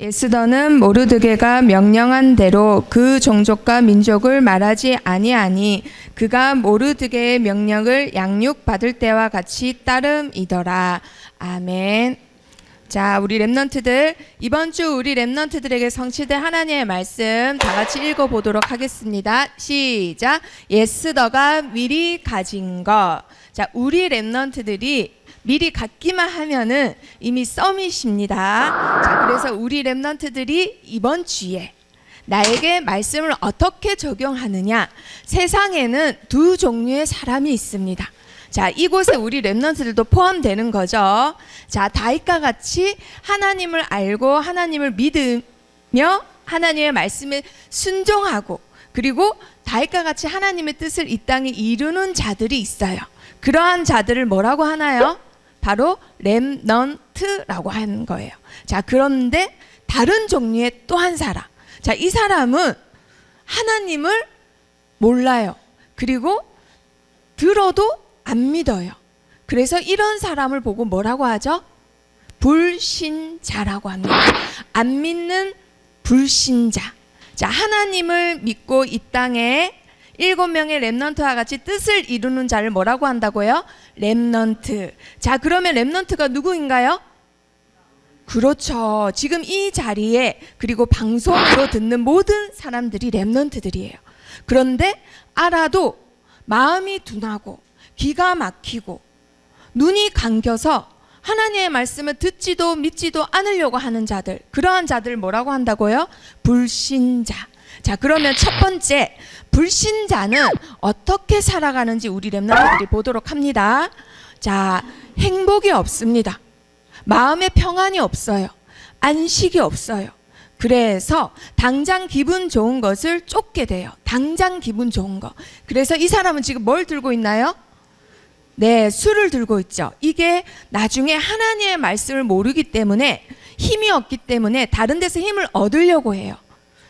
예스더는 모르드게가 명령한 대로 그 종족과 민족을 말하지 아니하니 그가 모르드게의 명령을 양육받을 때와 같이 따름이더라. 아멘. 자, 우리 랩넌트들, 이번 주 우리 랩넌트들에게 성취된 하나님의 말씀 다 같이 읽어보도록 하겠습니다. 시작. 예스더가 미리 가진 것. 자, 우리 랩넌트들이 미리 갖기만 하면은 이미 썸밋입니다. 자, 그래서 우리 랩넌트들이 이번 주에 나에게 말씀을 어떻게 적용하느냐. 세상에는 두 종류의 사람이 있습니다. 자, 이곳에 우리 랩넌트들도 포함되는 거죠. 자, 다윗과 같이 하나님을 알고 하나님을 믿으며 하나님의 말씀에 순종하고, 그리고 다윗과 같이 하나님의 뜻을 이 땅에 이루는 자들이 있어요. 그러한 자들을 뭐라고 하나요? 바로 랩넌트라고 하는 거예요. 자, 그런데 다른 종류의 또 한 사람. 자, 이 사람은 하나님을 몰라요. 그리고 들어도 안 믿어요. 그래서 이런 사람을 보고 뭐라고 하죠? 불신자라고 합니다. 안 믿는 불신자. 자, 하나님을 믿고 이 땅에 7명의 랩넌트와 같이 뜻을 이루는 자를 뭐라고 한다고요? 랩넌트. 자, 그러면 랩넌트가 누구인가요? 그렇죠. 지금 이 자리에, 그리고 방송으로 듣는 모든 사람들이 랩넌트들이에요. 그런데 알아도 마음이 둔하고 기가 막히고 눈이 감겨서 하나님의 말씀을 듣지도 믿지도 않으려고 하는 자들, 그러한 자들을 뭐라고 한다고요? 불신자. 자, 그러면 첫 번째, 불신자는 어떻게 살아가는지 우리 랩넌트들이 보도록 합니다. 자, 행복이 없습니다. 마음의 평안이 없어요. 안식이 없어요. 그래서 당장 기분 좋은 것을 쫓게 돼요. 당장 기분 좋은 거. 그래서 이 사람은 지금 뭘 들고 있나요? 네, 술을 들고 있죠. 이게 나중에 하나님의 말씀을 모르기 때문에, 힘이 없기 때문에 다른 데서 힘을 얻으려고 해요.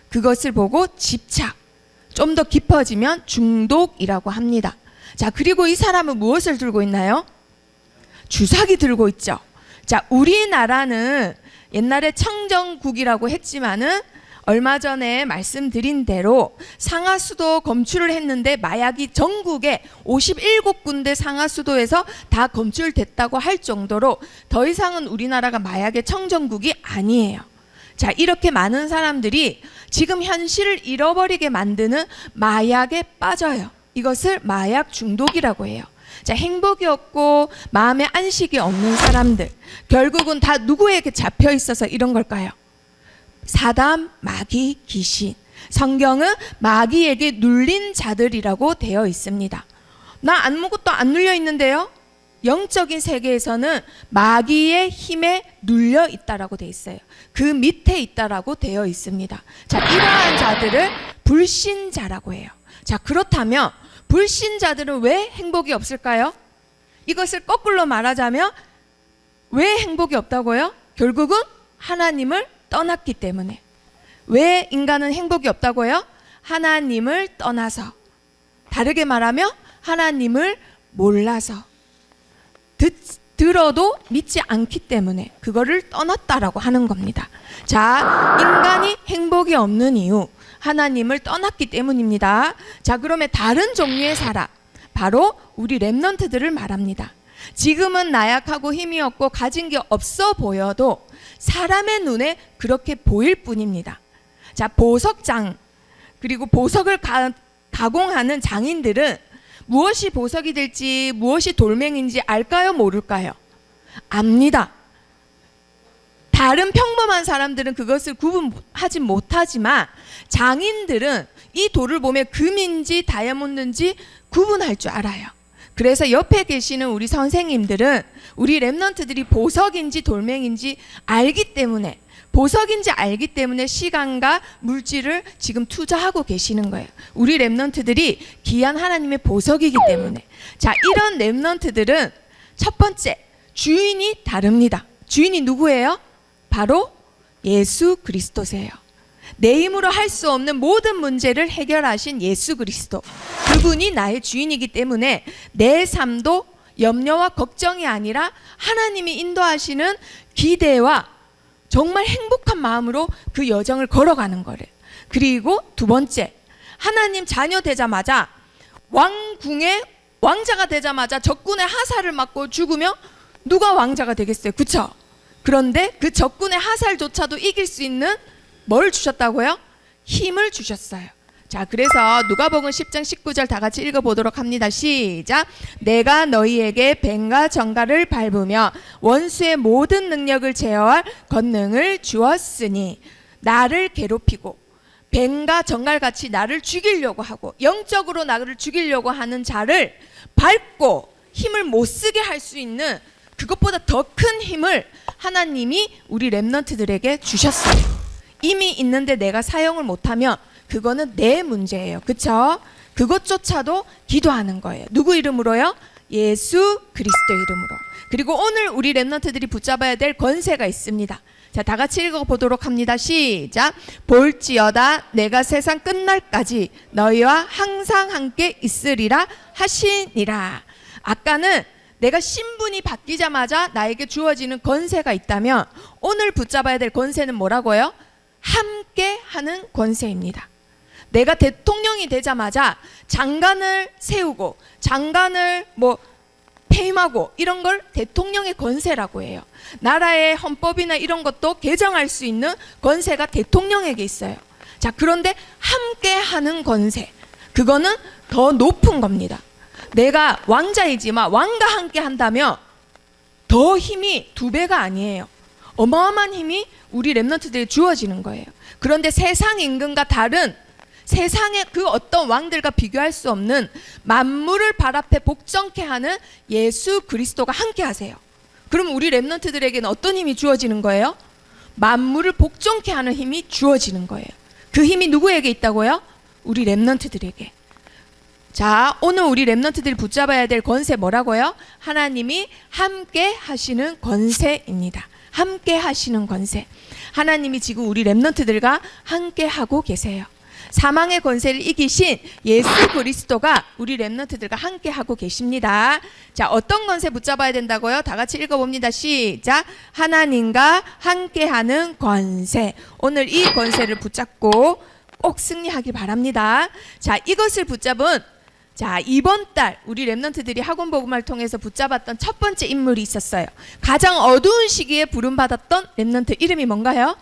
그것을 보고 집착, 좀 더 깊어지면 중독이라고 합니다. 자, 그리고 이 사람은 무엇을 들고 있나요? 주사기 들고 있죠. 자, 우리나라는 옛날에 청정국이라고 했지만은 얼마 전에 말씀드린 대로 상하수도 검출을 했는데 마약이 전국에 57군데 상하수도에서 다 검출됐다고 할 정도로 더 이상은 우리나라가 마약의 청정국이 아니에요. 자, 이렇게 많은 사람들이 지금 현실을 잃어버리게 만드는 마약에 빠져요. 이것을 마약 중독이라고 해요. 자, 행복이 없고 마음의 안식이 없는 사람들, 결국은 다 누구에게 잡혀 있어서 이런 걸까요? 사단, 마귀, 귀신. 성경은 마귀에게 눌린 자들이라고 되어 있습니다. 나 아무것도 안 눌려 있는데요? 영적인 세계에서는 마귀의 힘에 눌려 있다라고 되어 있어요. 그 밑에 있다라고 되어 있습니다. 자, 이러한 자들을 불신자라고 해요. 자, 그렇다면 불신자들은 왜 행복이 없을까요? 이것을 거꾸로 말하자면 왜 행복이 없다고요? 결국은 하나님을 떠났기 때문에. 왜 인간은 행복이 없다고요? 하나님을 떠나서. 다르게 말하면 하나님을 몰라서. 들어도 믿지 않기 때문에 그거를 떠났다라고 하는 겁니다. 자, 인간이 행복이 없는 이유, 하나님을 떠났기 때문입니다. 자, 그러면 다른 종류의 사람, 바로 우리 랩넌트들을 말합니다. 지금은 나약하고 힘이 없고 가진 게 없어 보여도 사람의 눈에 그렇게 보일 뿐입니다. 자, 보석장, 그리고 보석을 가공하는 장인들은 무엇이 보석이 될지, 무엇이 돌멩인지 알까요? 모를까요? 압니다. 다른 평범한 사람들은 그것을 구분하지 못하지만 장인들은 이 돌을 보면 금인지 다이아몬드인지 구분할 줄 알아요. 그래서 옆에 계시는 우리 선생님들은 우리 랩넌트들이 보석인지 돌멩인지 알기 때문에, 보석인지 알기 때문에 시간과 물질을 지금 투자하고 계시는 거예요. 우리 랩넌트들이 귀한 하나님의 보석이기 때문에. 자, 이런 랩넌트들은 첫 번째, 주인이 다릅니다. 주인이 누구예요? 바로 예수 그리스도세요. 내 힘으로 할 수 없는 모든 문제를 해결하신 예수 그리스도. 그분이 나의 주인이기 때문에 내 삶도 염려와 걱정이 아니라 하나님이 인도하시는 기대와 정말 행복한 마음으로 그 여정을 걸어가는 거를. 그리고 두 번째, 하나님 자녀 되자마자 왕궁의 왕자가 되자마자 적군의 하살을 맞고 죽으면 누가 왕자가 되겠어요? 그쵸? 그런데 그 적군의 하살조차도 이길 수 있는 뭘 주셨다고요? 힘을 주셨어요. 자, 그래서 누가복음 10장 19절 다 같이 읽어보도록 합니다. 시작. 내가 너희에게 뱀과 정갈을 밟으며 원수의 모든 능력을 제어할 권능을 주었으니, 나를 괴롭히고 뱀과 정갈같이 나를 죽이려고 하고 영적으로 나를 죽이려고 하는 자를 밟고 힘을 못 쓰게 할 수 있는 그것보다 더 큰 힘을 하나님이 우리 렘넌트들에게 주셨어요. 이미 있는데 내가 사용을 못하면 그거는 내 문제예요. 그쵸? 그것조차도 기도하는 거예요. 누구 이름으로요? 예수 그리스도 이름으로. 그리고 오늘 우리 렘넌트들이 붙잡아야 될 권세가 있습니다. 자, 다 같이 읽어보도록 합니다. 시작. 볼지어다 내가 세상 끝날까지 너희와 항상 함께 있으리라 하시니라. 아까는 내가 신분이 바뀌자마자 나에게 주어지는 권세가 있다면, 오늘 붙잡아야 될 권세는 뭐라고요? 함께 하는 권세입니다. 내가 대통령이 되자마자 장관을 세우고 장관을 퇴임하고 이런 걸 대통령의 권세라고 해요. 나라의 헌법이나 이런 것도 개정할 수 있는 권세가 대통령에게 있어요. 자, 그런데 함께 하는 권세, 그거는 더 높은 겁니다. 내가 왕자이지만 왕과 함께 한다면 더 힘이 2배가 아니에요. 어마어마한 힘이 우리 렘넌트들에 주어지는 거예요. 그런데 세상 임금과 다른 세상의 그 어떤 왕들과 비교할 수 없는 만물을 발 앞에 복종케 하는 예수 그리스도가 함께 하세요. 그럼 우리 렘넌트들에게는 어떤 힘이 주어지는 거예요? 만물을 복종케 하는 힘이 주어지는 거예요. 그 힘이 누구에게 있다고요? 우리 렘넌트들에게. 자, 오늘 우리 렘넌트들이 붙잡아야 될 권세 뭐라고요? 하나님이 함께 하시는 권세입니다. 함께 하시는 권세. 하나님이 지금 우리 렘넌트들과 함께 하고 계세요. 사망의 권세를 이기신 예수 그리스도가 우리 렘넌트들과 함께 하고 계십니다. 자, 어떤 권세 붙잡아야 된다고요? 다 같이 읽어봅니다. 시작. 하나님과 함께하는 권세. 오늘 이 권세를 붙잡고 꼭 승리하길 바랍니다. 자, 이것을 붙잡은, 자, 이번 달 우리 렘넌트들이 학원 복음을 통해서 붙잡았던 첫 번째 인물이 있었어요. 가장 어두운 시기에 부름받았던 렘넌트 이름이 뭔가요?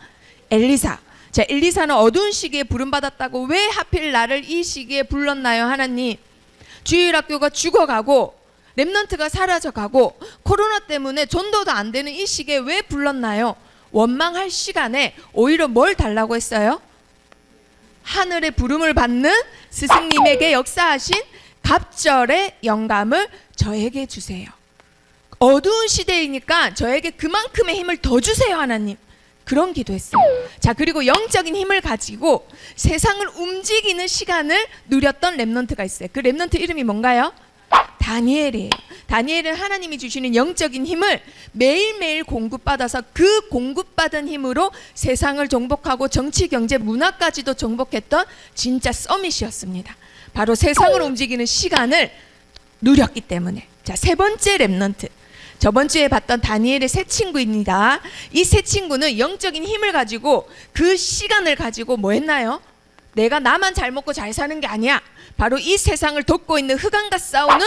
엘리사. 자, 엘리사는 어두운 시기에 부름받았다고 왜 하필 나를 이 시기에 불렀나요? 하나님, 주일학교가 죽어가고 렘넌트가 사라져가고 코로나 때문에 전도도 안 되는 이 시기에 왜 불렀나요? 원망할 시간에 오히려 뭘 달라고 했어요? 하늘의 부름을 받는 스승님에게 역사하신 갑절의 영감을 저에게 주세요. 어두운 시대이니까 저에게 그만큼의 힘을 더 주세요, 하나님. 그런 기도했어요. 자, 그리고 영적인 힘을 가지고 세상을 움직이는 시간을 누렸던 렘넌트가 있어요. 그 렘넌트 이름이 뭔가요? 다니엘이에요. 다니엘은 하나님이 주시는 영적인 힘을 매일매일 공급받아서 그 공급받은 힘으로 세상을 정복하고 정치, 경제, 문화까지도 정복했던 진짜 서밋이었습니다. 바로 세상을 움직이는 시간을 누렸기 때문에. 자, 세 번째 렘넌트. 저번 주에 봤던 다니엘의 새 친구입니다. 이 새 친구는 영적인 힘을 가지고 그 시간을 가지고 뭐 했나요? 내가 나만 잘 먹고 잘 사는 게 아니야. 바로 이 세상을 덮고 있는 흑암과 싸우는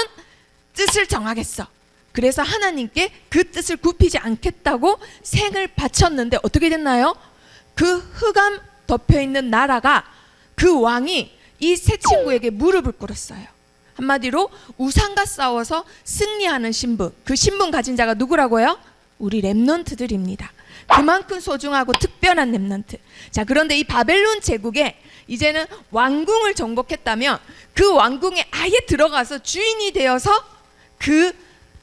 뜻을 정하겠어. 그래서 하나님께 그 뜻을 굽히지 않겠다고 생을 바쳤는데 어떻게 됐나요? 그 흑암 덮여있는 나라가, 그 왕이 이 새 친구에게 무릎을 꿇었어요. 한마디로 우상과 싸워서 승리하는 신분, 그 신분 가진 자가 누구라고요? 우리 렘넌트들입니다. 그만큼 소중하고 특별한 렘넌트. 자, 그런데 이 바벨론 제국에 이제는 왕궁을 정복했다면 그 왕궁에 아예 들어가서 주인이 되어서 그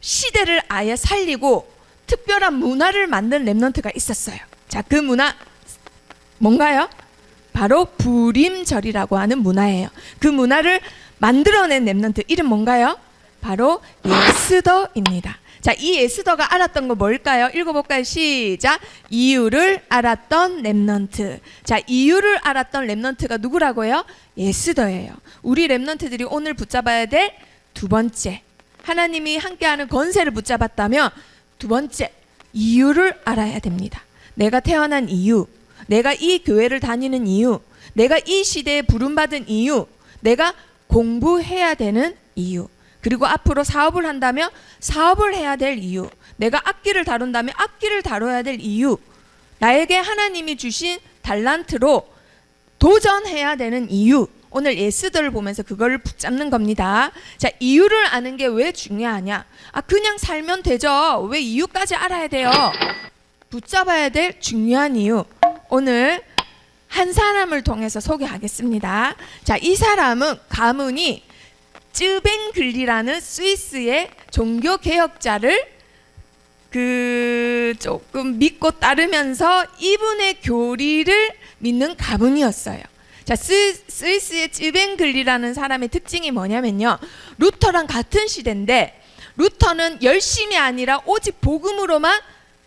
시대를 아예 살리고 특별한 문화를 만든 렘넌트가 있었어요. 자, 그 문화 뭔가요? 바로 부림절이라고 하는 문화예요. 그 문화를 만들어낸 렘넌트 이름 뭔가요? 바로 예스더입니다. 자, 이 예스더가 알았던 거 뭘까요? 읽어볼까요? 시작. 이유를 알았던 렘넌트. 자, 이유를 알았던 렘넌트가 누구라고요? 예스더예요. 우리 렘넌트들이 오늘 붙잡아야 될 두 번째, 하나님이 함께하는 권세를 붙잡았다면 두 번째, 이유를 알아야 됩니다. 내가 태어난 이유, 내가 이 교회를 다니는 이유, 내가 이 시대에 부름받은 이유, 내가 공부해야 되는 이유, 그리고 앞으로 사업을 한다면 사업을 해야 될 이유, 내가 악기를 다룬다면 악기를 다뤄야 될 이유, 나에게 하나님이 주신 달란트로 도전해야 되는 이유, 오늘 예스들을 보면서 그걸 붙잡는 겁니다. 자, 이유를 아는 게 왜 중요하냐? 그냥 살면 되죠. 왜 이유까지 알아야 돼요? 붙잡아야 될 중요한 이유, 오늘 한 사람을 통해서 소개하겠습니다. 자, 이 사람은 가문이 쯔뱅글리라는 스위스의 종교 개혁자를 조금 믿고 따르면서 이분의 교리를 믿는 가문이었어요. 자, 스위스의 쯔뱅글리라는 사람의 특징이 뭐냐면요, 루터랑 같은 시대인데 루터는 열심이 아니라 오직 복음으로만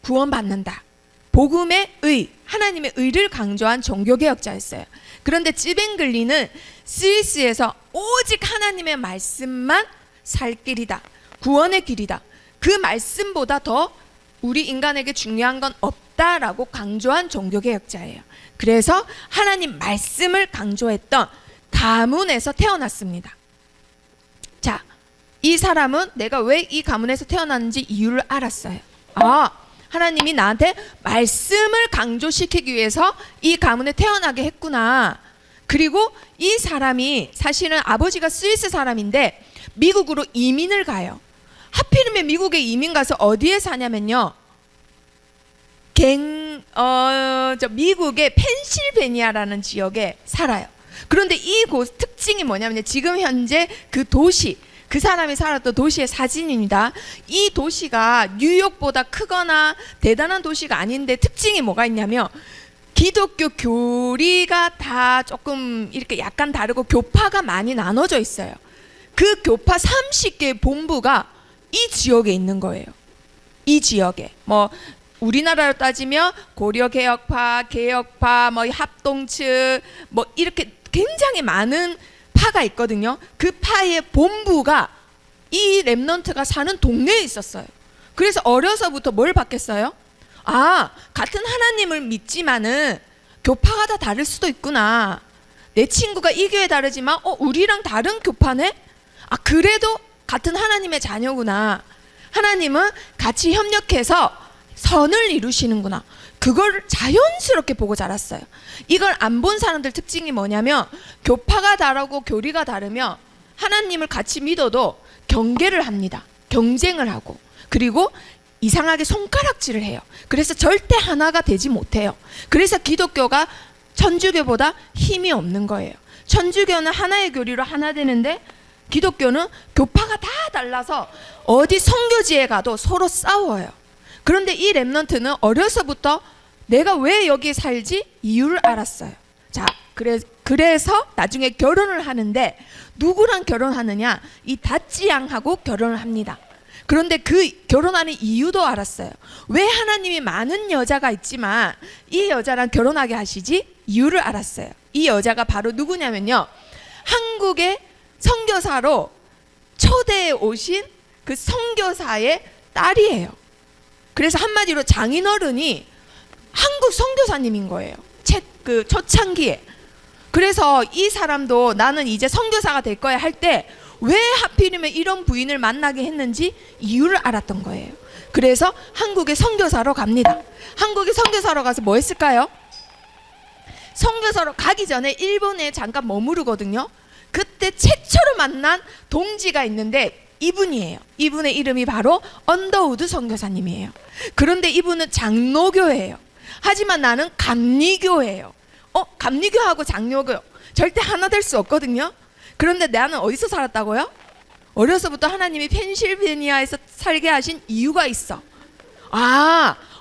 구원받는다, 복음의 의, 하나님의 의를 강조한 종교개혁자였어요. 그런데 쯔뱅글리는 스위스에서 오직 하나님의 말씀만 살 길이다, 구원의 길이다, 그 말씀보다 더 우리 인간에게 중요한 건 없다라고 강조한 종교개혁자예요. 그래서 하나님 말씀을 강조했던 가문에서 태어났습니다. 자, 이 사람은 내가 왜 이 가문에서 태어났는지 이유를 알았어요. 하나님이 나한테 말씀을 강조시키기 위해서 이 가문에 태어나게 했구나. 그리고 이 사람이 사실은 아버지가 스위스 사람인데 미국으로 이민을 가요. 하필이면 미국에 이민 가서 어디에 사냐면요, 미국의 펜실베니아라는 지역에 살아요. 그런데 이곳 특징이 뭐냐면 지금 현재 그 도시, 그 사람이 살았던 도시의 사진입니다. 이 도시가 뉴욕보다 크거나 대단한 도시가 아닌데 특징이 뭐가 있냐면 기독교 교리가 다 조금 이렇게 약간 다르고 교파가 많이 나눠져 있어요. 그 교파 30개의 본부가 이 지역에 있는 거예요. 이 지역에 우리나라로 따지면 고려개혁파, 개혁파, 합동측 이렇게 굉장히 많은 파가 있거든요. 그 파의 본부가 이 렘넌트가 사는 동네에 있었어요. 그래서 어려서부터 뭘 받겠어요? 같은 하나님을 믿지만은 교파가 다 다를 수도 있구나. 내 친구가 이 교회 다르지만 우리랑 다른 교파네? 그래도 같은 하나님의 자녀구나. 하나님은 같이 협력해서 선을 이루시는구나. 그걸 자연스럽게 보고 자랐어요. 이걸 안 본 사람들 특징이 뭐냐면 교파가 다르고 교리가 다르면 하나님을 같이 믿어도 경계를 합니다. 경쟁을 하고, 그리고 이상하게 손가락질을 해요. 그래서 절대 하나가 되지 못해요. 그래서 기독교가 천주교보다 힘이 없는 거예요. 천주교는 하나의 교리로 하나 되는데 기독교는 교파가 다 달라서 어디 선교지에 가도 서로 싸워요. 그런데 이 렘넌트는 어려서부터 내가 왜 여기 살지 이유를 알았어요. 자, 그래서 나중에 결혼을 하는데 누구랑 결혼하느냐? 이 다찌양하고 결혼을 합니다. 그런데 그 결혼하는 이유도 알았어요. 왜 하나님이 많은 여자가 있지만 이 여자랑 결혼하게 하시지? 이유를 알았어요. 이 여자가 바로 누구냐면요, 한국의 선교사로 초대해 오신 그 선교사의 딸이에요. 그래서 한마디로 장인어른이 한국 선교사님인 거예요. 초창기에. 그래서 이 사람도 나는 이제 선교사가 될 거야 할 때 왜 하필이면 이런 부인을 만나게 했는지 이유를 알았던 거예요. 그래서 한국의 선교사로 갑니다. 한국의 선교사로 가서 뭐 했을까요? 선교사로 가기 전에 일본에 잠깐 머무르거든요. 그때 최초로 만난 동지가 있는데 이분이에요. 이분의 이름이 바로 언더우드 선교사님이에요. 그런데 이분은 장로교예요. 하지만 나는 감리교예요. 감리교하고 장로교 절대 하나 될 수 없거든요. 그런데 나는 어디서 살았다고요? 어려서부터 하나님이 펜실베니아에서 살게 하신 이유가 있어.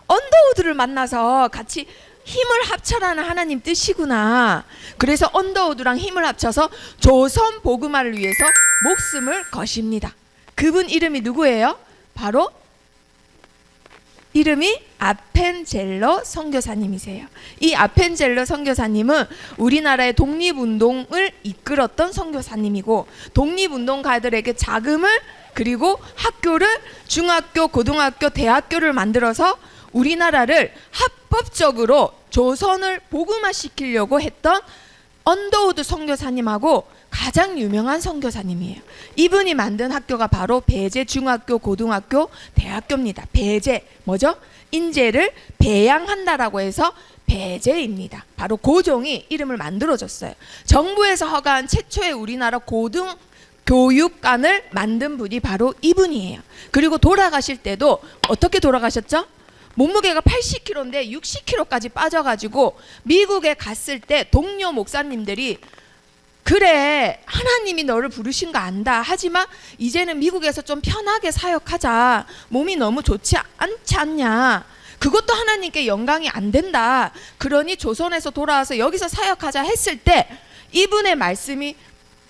언더우드를 만나서 같이 힘을 합쳐라는 하나님 뜻이구나. 그래서 언더우드랑 힘을 합쳐서 조선 복음화를 위해서 목숨을 거십니다. 그분 이름이 누구예요? 바로 이름이 아펜젤러 선교사님이세요. 이 아펜젤러 선교사님은 우리나라의 독립운동을 이끌었던 선교사님이고, 독립운동가들에게 자금을, 그리고 학교를, 중학교, 고등학교, 대학교를 만들어서 우리나라를 합법적으로 조선을 복음화시키려고 했던 언더우드 선교사님하고 가장 유명한 선교사님이에요. 이분이 만든 학교가 바로 배제 중학교, 고등학교, 대학교입니다. 배제 뭐죠? 인재를 배양한다라고 해서 배제입니다. 바로 고종이 이름을 만들어줬어요. 정부에서 허가한 최초의 우리나라 고등 교육관을 만든 분이 바로 이분이에요. 그리고 돌아가실 때도 어떻게 돌아가셨죠? 몸무게가 80kg인데 60kg까지 빠져가지고 미국에 갔을 때 동료 목사님들이 그래 하나님이 너를 부르신 거 안다. 하지만 이제는 미국에서 좀 편하게 사역하자. 몸이 너무 좋지 않지 않냐. 그것도 하나님께 영광이 안 된다. 그러니 조선에서 돌아와서 여기서 사역하자 했을 때 이분의 말씀이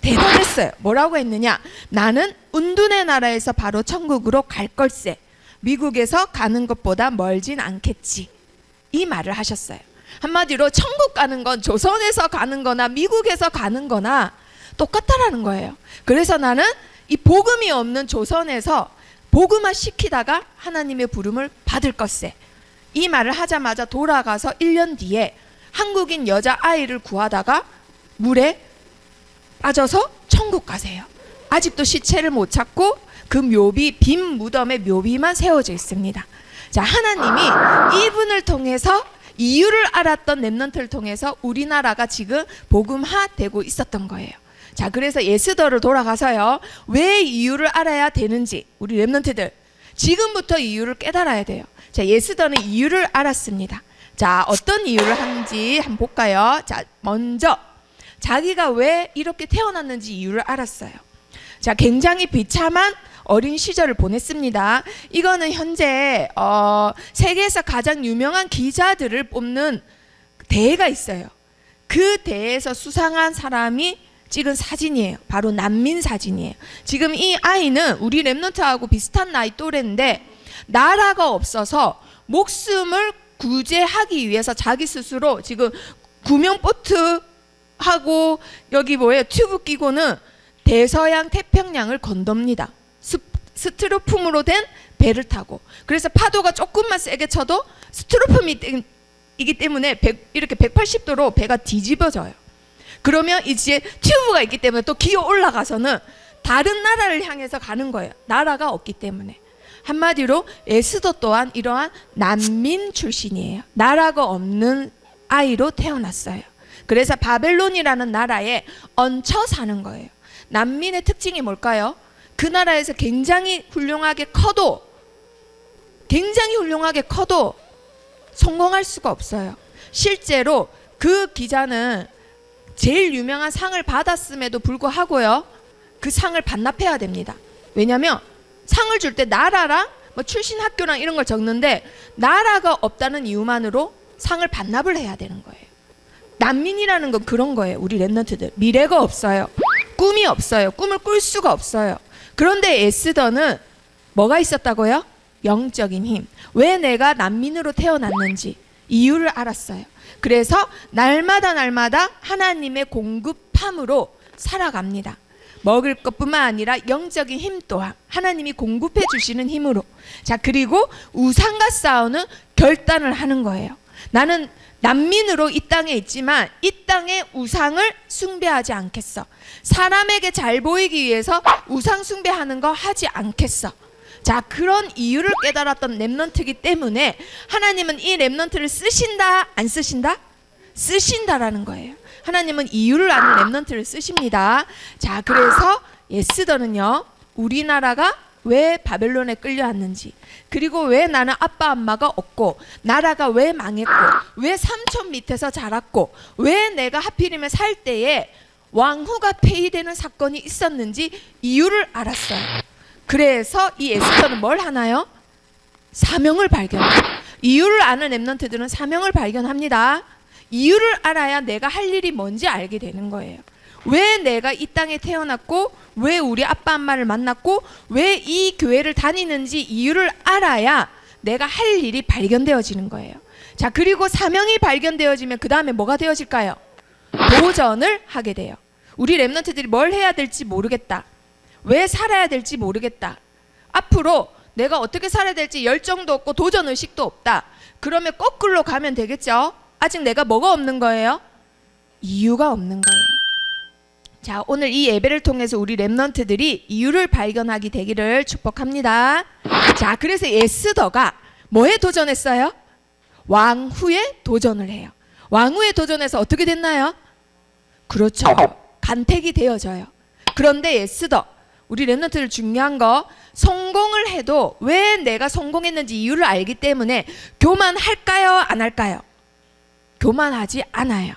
대단했어요. 뭐라고 했느냐? 나는 운둔의 나라에서 바로 천국으로 갈 걸세. 미국에서 가는 것보다 멀진 않겠지. 이 말을 하셨어요. 한마디로 천국 가는 건 조선에서 가는 거나 미국에서 가는 거나 똑같다라는 거예요. 그래서 나는 이 복음이 없는 조선에서 복음화 시키다가 하나님의 부름을 받을 것세. 이 말을 하자마자 돌아가서 1년 뒤에 한국인 여자아이를 구하다가 물에 빠져서 천국 가세요. 아직도 시체를 못 찾고 그 묘비, 빈 무덤의 묘비만 세워져 있습니다. 자, 하나님이 이분을 통해서 이유를 알았던 렘넌트를 통해서 우리나라가 지금 복음화되고 있었던 거예요. 자, 그래서 예스더를 돌아가서요. 왜 이유를 알아야 되는지 우리 렘넌트들 지금부터 이유를 깨달아야 돼요. 자, 예스더는 이유를 알았습니다. 자, 어떤 이유를 하는지 한번 볼까요? 자, 먼저 자기가 왜 이렇게 태어났는지 이유를 알았어요. 자, 굉장히 비참한 어린 시절을 보냈습니다. 이거는 현재 세계에서 가장 유명한 기자들을 뽑는 대회가 있어요. 그 대회에서 수상한 사람이 찍은 사진이에요. 바로 난민 사진이에요. 지금 이 아이는 우리 렘넌트하고 비슷한 나이 또래인데 나라가 없어서 목숨을 구제하기 위해서 자기 스스로 지금 구명보트 하고 여기 뭐예요? 튜브 끼고는 대서양 태평양을 건넙니다. 스티로폼으로 된 배를 타고. 그래서 파도가 조금만 세게 쳐도 스티로폼이기 때문에 이렇게 180도로 배가 뒤집어져요. 그러면 이제 튜브가 있기 때문에 또 기어 올라가서는 다른 나라를 향해서 가는 거예요. 나라가 없기 때문에. 한마디로 에스더 또한 이러한 난민 출신이에요. 나라가 없는 아이로 태어났어요. 그래서 바벨론이라는 나라에 얹혀 사는 거예요. 난민의 특징이 뭘까요? 그 나라에서 굉장히 훌륭하게 커도 성공할 수가 없어요. 실제로 그 기자는 제일 유명한 상을 받았음에도 불구하고요. 그 상을 반납해야 됩니다. 왜냐하면 상을 줄 때 나라랑 뭐 출신 학교랑 이런 걸 적는데 나라가 없다는 이유만으로 상을 반납을 해야 되는 거예요. 난민이라는 건 그런 거예요. 우리 렘넌트들 미래가 없어요. 꿈이 없어요. 꿈을 꿀 수가 없어요. 그런데 에스더는 뭐가 있었다고요? 영적인 힘. 왜 내가 난민으로 태어났는지 이유를 알았어요. 그래서 날마다 하나님의 공급함으로 살아갑니다. 먹을 것뿐만 아니라 영적인 힘 또한 하나님이 공급해 주시는 힘으로. 자, 그리고 우상과 싸우는 결단을 하는 거예요. 나는 난민으로 이 땅에 있지만 이 땅의 우상을 숭배하지 않겠어. 사람에게 잘 보이기 위해서 우상 숭배하는 거 하지 않겠어. 자, 그런 이유를 깨달았던 렘넌트이기 때문에 하나님은 이 렘넌트를 쓰신다 안 쓰신다? 쓰신다라는 거예요. 하나님은 이유를 아는 렘넌트를 쓰십니다. 자, 그래서 에스더는요, 우리나라가 왜 바벨론에 끌려왔는지, 그리고 왜 나는 아빠 엄마가 없고 나라가 왜 망했고 왜 삼촌 밑에서 자랐고 왜 내가 하필이면 살 때에 왕후가 폐위되는 사건이 있었는지 이유를 알았어요. 그래서 이 에스더는 뭘 하나요? 사명을 발견해요. 이유를 아는 렘넌트들은 사명을 발견합니다. 이유를 알아야 내가 할 일이 뭔지 알게 되는 거예요. 왜 내가 이 땅에 태어났고 왜 우리 아빠 엄마를 만났고 왜 이 교회를 다니는지 이유를 알아야 내가 할 일이 발견되어지는 거예요. 자, 그리고 사명이 발견되어지면 그 다음에 뭐가 되어질까요? 도전을 하게 돼요. 우리 렘넌트들이 뭘 해야 될지 모르겠다. 왜 살아야 될지 모르겠다. 앞으로 내가 어떻게 살아야 될지 열정도 없고 도전 의식도 없다. 그러면 거꾸로 가면 되겠죠. 아직 내가 뭐가 없는 거예요? 이유가 없는 거예요. 자, 오늘 이 예배를 통해서 우리 렘넌트들이 이유를 발견하게 되기를 축복합니다. 자, 그래서 에스더가 뭐에 도전했어요? 왕후에 도전을 해요. 왕후에 도전해서 어떻게 됐나요? 그렇죠. 간택이 되어져요. 그런데 에스더, 우리 렘넌트들 중요한 거, 성공을 해도 왜 내가 성공했는지 이유를 알기 때문에 교만할까요? 안 할까요? 교만하지 않아요.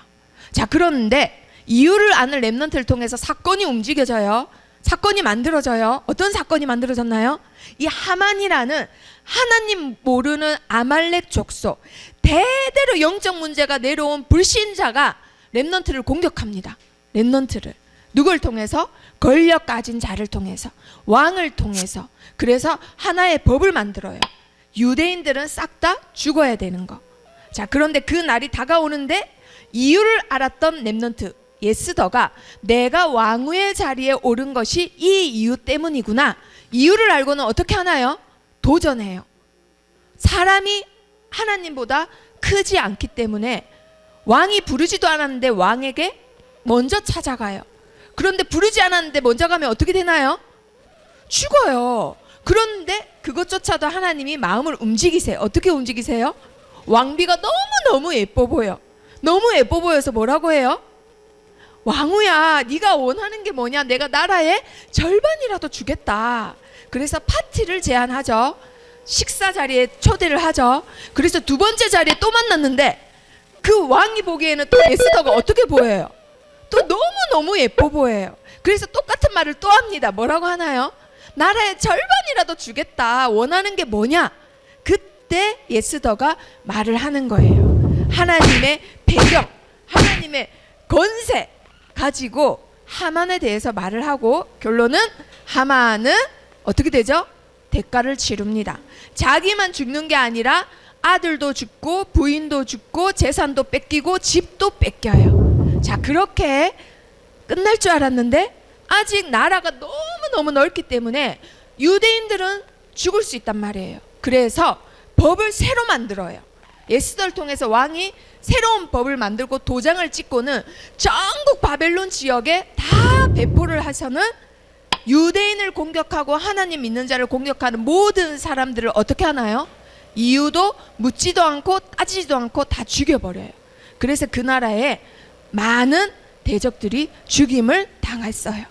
자, 그런데 이유를 아는 렘넌트를 통해서 사건이 움직여져요. 사건이 만들어져요. 어떤 사건이 만들어졌나요? 이 하만이라는 하나님 모르는 아말렉 족속, 대대로 영적 문제가 내려온 불신자가 렘넌트를 공격합니다. 렘넌트를. 누굴 통해서? 권력 가진 자를 통해서, 왕을 통해서. 그래서 하나의 법을 만들어요. 유대인들은 싹 다 죽어야 되는 거. 자, 그런데 그 날이 다가오는데 이유를 알았던 렘넌트 에스더가 내가 왕후의 자리에 오른 것이 이 이유 때문이구나. 이유를 알고는 어떻게 하나요? 도전해요. 사람이 하나님보다 크지 않기 때문에 왕이 부르지도 않았는데 왕에게 먼저 찾아가요. 그런데 부르지 않았는데 먼저 가면 어떻게 되나요? 죽어요. 그런데 그것조차도 하나님이 마음을 움직이세요. 어떻게 움직이세요? 왕비가 너무너무 예뻐 보여. 너무 예뻐 보여서 뭐라고 해요? 왕후야, 네가 원하는 게 뭐냐? 내가 나라의 절반이라도 주겠다. 그래서 파티를 제안하죠. 식사 자리에 초대를 하죠. 그래서 두 번째 자리에 또 만났는데 그 왕이 보기에는 또 에스더가 어떻게 보여요? 또 너무너무 예뻐 보여요. 그래서 똑같은 말을 또 합니다. 뭐라고 하나요? 나라의 절반이라도 주겠다. 원하는 게 뭐냐? 그때 에스더가 말을 하는 거예요. 하나님의 배경, 하나님의 권세 가지고 하만에 대해서 말을 하고 결론은 하만은 어떻게 되죠? 대가를 치릅니다. 자기만 죽는 게 아니라 아들도 죽고 부인도 죽고 재산도 뺏기고 집도 뺏겨요. 자, 그렇게 끝날 줄 알았는데 아직 나라가 너무너무 넓기 때문에 유대인들은 죽을 수 있단 말이에요. 그래서 법을 새로 만들어요. 에스더를 통해서 왕이 새로운 법을 만들고 도장을 찍고는 전국 바벨론 지역에 다 배포를 해서는 유대인을 공격하고 하나님 믿는 자를 공격하는 모든 사람들을 어떻게 하나요? 이유도 묻지도 않고 따지지도 않고 다 죽여버려요. 그래서 그 나라에 많은 대적들이 죽임을 당했어요.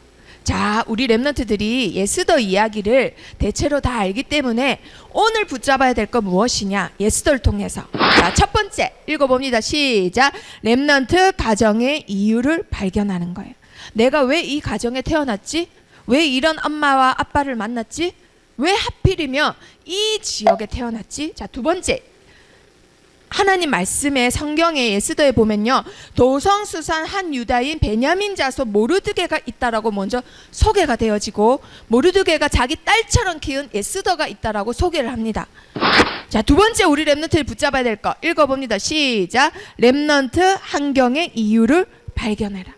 자, 우리 렘넌트들이 에스더 이야기를 대체로 다 알기 때문에 오늘 붙잡아야 될 건 무엇이냐? 에스더를 통해서. 자, 첫 번째 읽어봅니다. 시작. 렘넌트 가정의 이유를 발견하는 거예요. 내가 왜 이 가정에 태어났지? 왜 이런 엄마와 아빠를 만났지? 왜 하필이면 이 지역에 태어났지? 자, 두 번째, 하나님 말씀에 성경에 에스더에 보면요, 도성수산 한 유다인 베냐민 자손 모르드게가 있다라고 먼저 소개가 되어지고 모르드게가 자기 딸처럼 키운 에스더가 있다라고 소개를 합니다. 자, 두 번째 우리 렘넌트를 붙잡아야 될 거 읽어봅니다. 시작. 렘넌트 환경의 이유를 발견해라.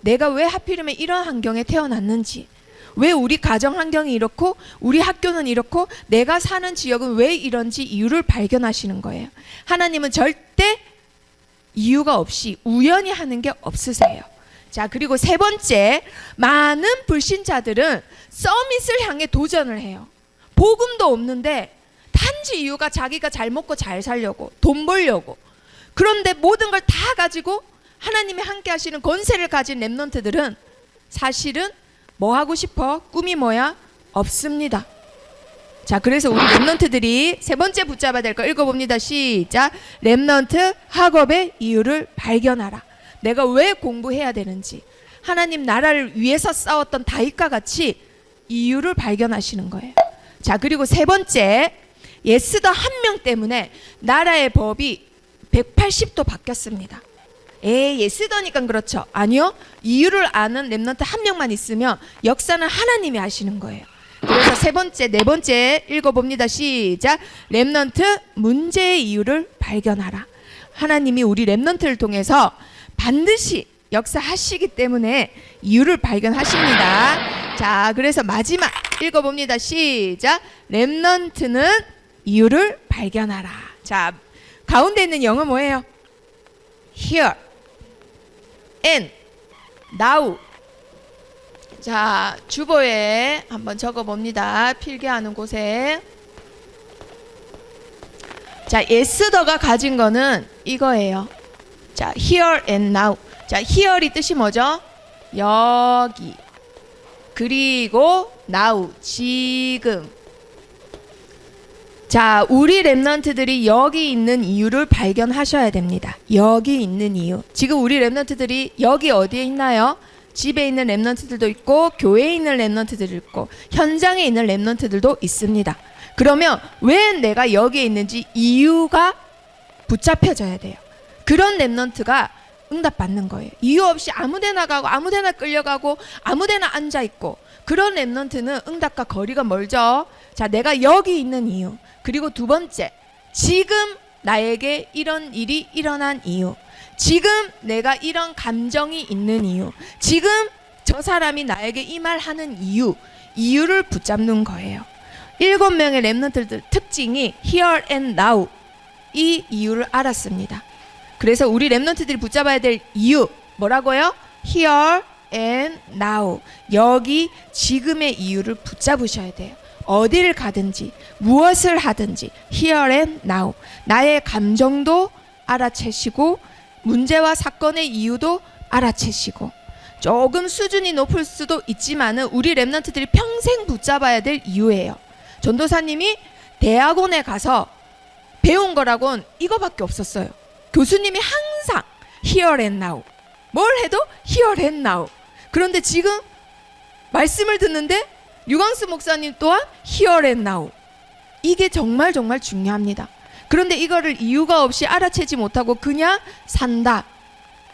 내가 왜 하필이면 이런 환경에 태어났는지, 왜 우리 가정 환경이 이렇고 우리 학교는 이렇고 내가 사는 지역은 왜 이런지 이유를 발견하시는 거예요. 하나님은 절대 이유가 없이 우연히 하는 게 없으세요. 자, 그리고 세 번째, 많은 불신자들은 서밋을 향해 도전을 해요. 복음도 없는데 단지 이유가 자기가 잘 먹고 잘 살려고, 돈 벌려고. 그런데 모든 걸 다 가지고 하나님이 함께 하시는 권세를 가진 렘넌트들은 사실은 뭐 하고 싶어? 꿈이 뭐야? 없습니다. 자, 그래서 우리 렘넌트들이 세 번째 붙잡아야 될 거 읽어봅니다. 시작. 렘넌트 학업의 이유를 발견하라. 내가 왜 공부해야 되는지, 하나님 나라를 위해서 싸웠던 다윗과 같이 이유를 발견하시는 거예요. 자, 그리고 세 번째, 에스더 한 명 때문에 나라의 법이 180도 바뀌었습니다. 에스더니까 그렇죠. 아니요, 이유를 아는 렘넌트 한 명만 있으면 역사는 하나님이 하시는 거예요. 그래서 세 번째, 네 번째 읽어봅니다. 시작. 렘넌트 문제의 이유를 발견하라. 하나님이 우리 렘넌트를 통해서 반드시 역사하시기 때문에 이유를 발견하십니다. 자, 그래서 마지막 읽어봅니다. 시작. 렘넌트는 이유를 발견하라. 자, 가운데 있는 영어 뭐예요? Here and now. 자, 주보에 한번 적어봅니다. 필기하는 곳에. 자, 예스더가 가진 거는 이거예요. 자, here and now. 자, here이 뜻이 뭐죠? 여기. 그리고 now, 지금. 자, 우리 렘넌트들이 여기 있는 이유를 발견하셔야 됩니다. 여기 있는 이유. 지금 우리 렘넌트들이 여기 어디에 있나요? 집에 있는 렘넌트들도 있고, 교회에 있는 렘넌트들도 있고, 현장에 있는 렘넌트들도 있습니다. 그러면 왜 내가 여기에 있는지 이유가 붙잡혀져야 돼요. 그런 렘넌트가 응답받는 거예요. 이유 없이 아무데나 가고 아무데나 끌려가고 아무데나 앉아있고, 그런 렘넌트는 응답과 거리가 멀죠. 자, 내가 여기 있는 이유. 그리고 두 번째, 지금 나에게 이런 일이 일어난 이유. 지금 내가 이런 감정이 있는 이유. 지금 저 사람이 나에게 이 말 하는 이유. 이유를 붙잡는 거예요. 7명의 렘넌트들 특징이 here and now, 이 이유를 알았습니다. 그래서 우리 렘넌트들이 붙잡아야 될 이유 뭐라고요? here and now, 여기 지금의 이유를 붙잡으셔야 돼요. 어디를 가든지 무엇을 하든지 here and now, 나의 감정도 알아채시고 문제와 사건의 이유도 알아채시고. 조금 수준이 높을 수도 있지만은 우리 렘넌트들이 평생 붙잡아야 될 이유예요. 전도사님이 대학원에 가서 배운 거라고는 이거밖에 없었어요. 교수님이 항상 here and now, 뭘 해도 here and now. 그런데 지금 말씀을 듣는데 류광수 목사님 또한 here and now. 이게 정말 정말 중요합니다. 그런데 이거를 이유가 없이 알아채지 못하고 그냥 산다.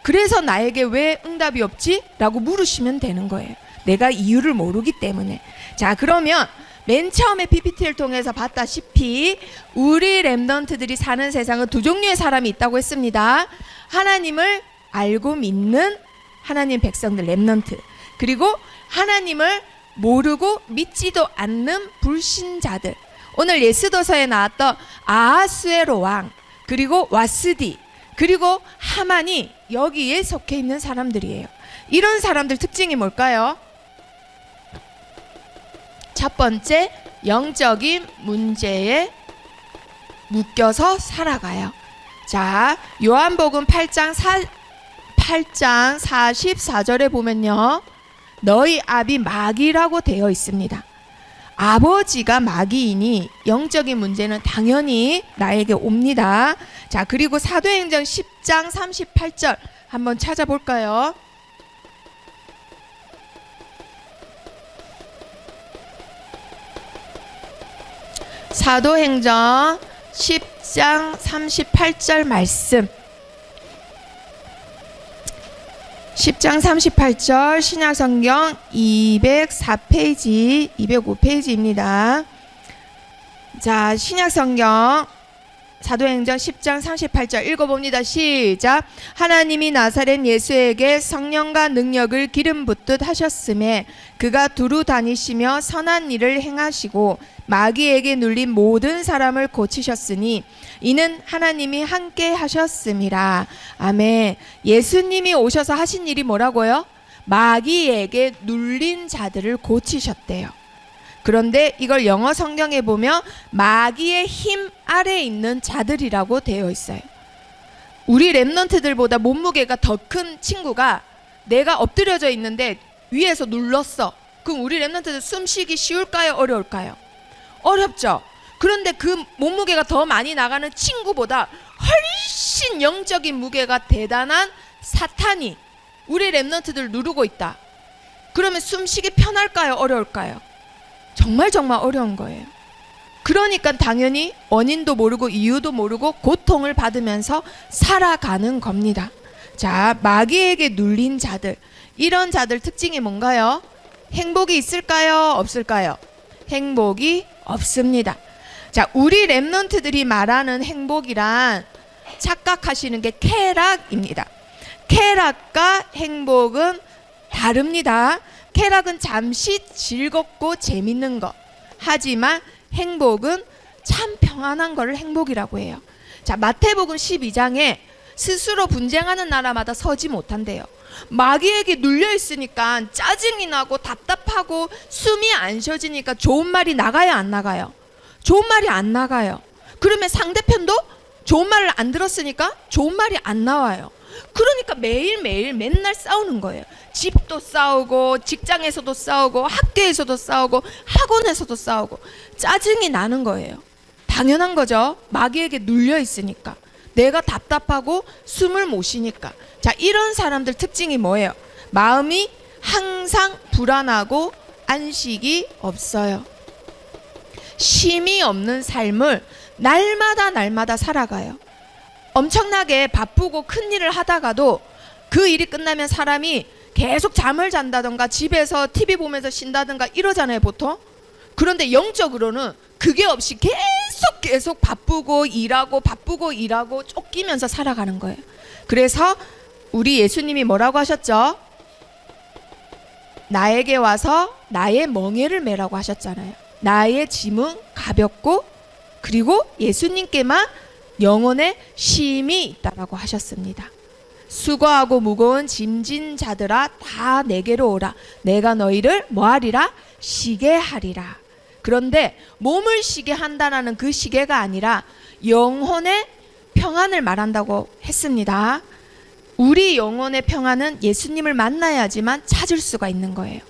그래서 나에게 왜 응답이 없지? 라고 물으시면 되는 거예요. 내가 이유를 모르기 때문에. 자, 그러면 맨 처음에 PPT를 통해서 봤다시피 우리 렘넌트들이 사는 세상은 두 종류의 사람이 있다고 했습니다. 하나님을 알고 믿는 하나님 백성들 렘넌트, 그리고 하나님을 모르고 믿지도 않는 불신자들. 오늘 예스더서에 나왔던 아하수에로 왕, 그리고 와스디, 그리고 하만이 여기에 속해 있는 사람들이에요. 이런 사람들 특징이 뭘까요? 첫 번째, 영적인 문제에 묶여서 살아가요. 자, 요한복음 8장 44절에 보면요, 너희 아비 마귀라고 되어 있습니다. 아버지가 마귀이니 영적인 문제는 당연히 나에게 옵니다. 자, 그리고 사도행전 10장 38절 한번 찾아볼까요? 사도행전 10장 38절 말씀. 10장 38절 신약성경 204페이지, 205페이지입니다. 자, 신약성경 사도행전 10장 38절 읽어봅니다. 시작. 하나님이 나사렛 예수에게 성령과 능력을 기름 붓듯 하셨음에 그가 두루 다니시며 선한 일을 행하시고 마귀에게 눌린 모든 사람을 고치셨으니 이는 하나님이 함께 하셨음이라. 아멘. 예수님이 오셔서 하신 일이 뭐라고요? 마귀에게 눌린 자들을 고치셨대요. 그런데 이걸 영어 성경에 보면 마귀의 힘 아래에 있는 자들이라고 되어 있어요. 우리 렘넌트들보다 몸무게가 더 큰 친구가 내가 엎드려져 있는데 위에서 눌렀어. 그럼 우리 렘넌트들 숨쉬기 쉬울까요? 어려울까요? 어렵죠. 그런데 그 몸무게가 더 많이 나가는 친구보다 훨씬 영적인 무게가 대단한 사탄이 우리 렘넌트들 누르고 있다. 그러면 숨쉬기 편할까요? 어려울까요? 정말 정말 어려운 거예요. 그러니까 당연히 원인도 모르고 이유도 모르고 고통을 받으면서 살아가는 겁니다. 자, 마귀에게 눌린 자들, 이런 자들 특징이 뭔가요? 행복이 있을까요? 없을까요? 행복이 없습니다. 자, 우리 렘넌트들이 말하는 행복이란 착각하시는 게 쾌락입니다. 쾌락과 행복은 다릅니다. 쾌락은 잠시 즐겁고 재밌는 것. 하지만 행복은 참 평안한 것을 행복이라고 해요. 자, 마태복음 12장에 스스로 분쟁하는 나라마다 서지 못한대요. 마귀에게 눌려 있으니까 짜증이 나고 답답하고 숨이 안 쉬어지니까 좋은 말이 나가요, 안 나가요? 좋은 말이 안 나가요. 그러면 상대편도 좋은 말을 안 들었으니까 좋은 말이 안 나와요. 그러니까 매일매일 맨날 싸우는 거예요. 집도 싸우고 직장에서도 싸우고 학교에서도 싸우고 학원에서도 싸우고 짜증이 나는 거예요. 당연한 거죠. 마귀에게 눌려 있으니까. 내가 답답하고 숨을 못 쉬니까. 자, 이런 사람들 특징이 뭐예요? 마음이 항상 불안하고 안식이 없어요. 쉼이 없는 삶을 날마다 살아가요. 엄청나게 바쁘고 큰 일을 하다가도 그 일이 끝나면 사람이 계속 잠을 잔다던가 집에서 TV 보면서 쉰다던가 이러잖아요, 보통. 그런데 영적으로는 그게 없이 계속 바쁘고 일하고 쫓기면서 살아가는 거예요. 그래서 우리 예수님이 뭐라고 하셨죠? 나에게 와서 나의 멍에를 메라고 하셨잖아요. 나의 짐은 가볍고 그리고 예수님께만 영혼의 쉼이 있다라고 하셨습니다. 수고하고 무거운 짐진 자들아 다 내게로 오라. 내가 너희를 뭐하리라? 쉬게 하리라. 그런데 몸을 쉬게 한다는 그 쉬게가 아니라 영혼의 평안을 말한다고 했습니다. 우리 영혼의 평안은 예수님을 만나야지만 찾을 수가 있는 거예요.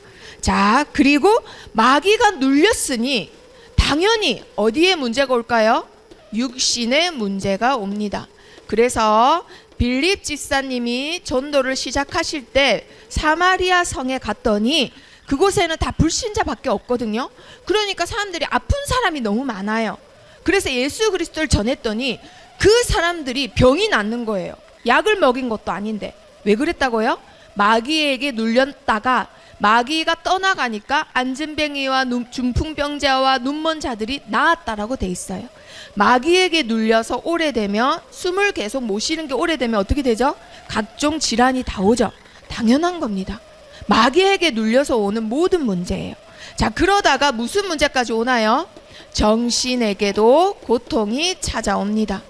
자, 그리고 마귀가 눌렸으니 당연히 어디에 문제가 올까요? 육신의 문제가 옵니다. 그래서 빌립 집사님이 전도를 시작하실 때 사마리아 성에 갔더니 그곳에는 다 불신자밖에 없거든요. 그러니까 사람들이 아픈 사람이 너무 많아요. 그래서 예수 그리스도를 전했더니 그 사람들이 병이 낫는 거예요. 약을 먹인 것도 아닌데. 왜 그랬다고요? 마귀에게 눌렸다가 마귀가 떠나가니까 안진뱅이와 중풍병자와 눈먼 자들이 나았다라고 돼 있어요. 마귀에게 눌려서 오래되면 숨을 계속 못 쉬는 게 오래되면 어떻게 되죠? 각종 질환이 다 오죠. 당연한 겁니다. 마귀에게 눌려서 오는 모든 문제예요. 자, 그러다가 무슨 문제까지 오나요? 정신에게도 고통이 찾아옵니다.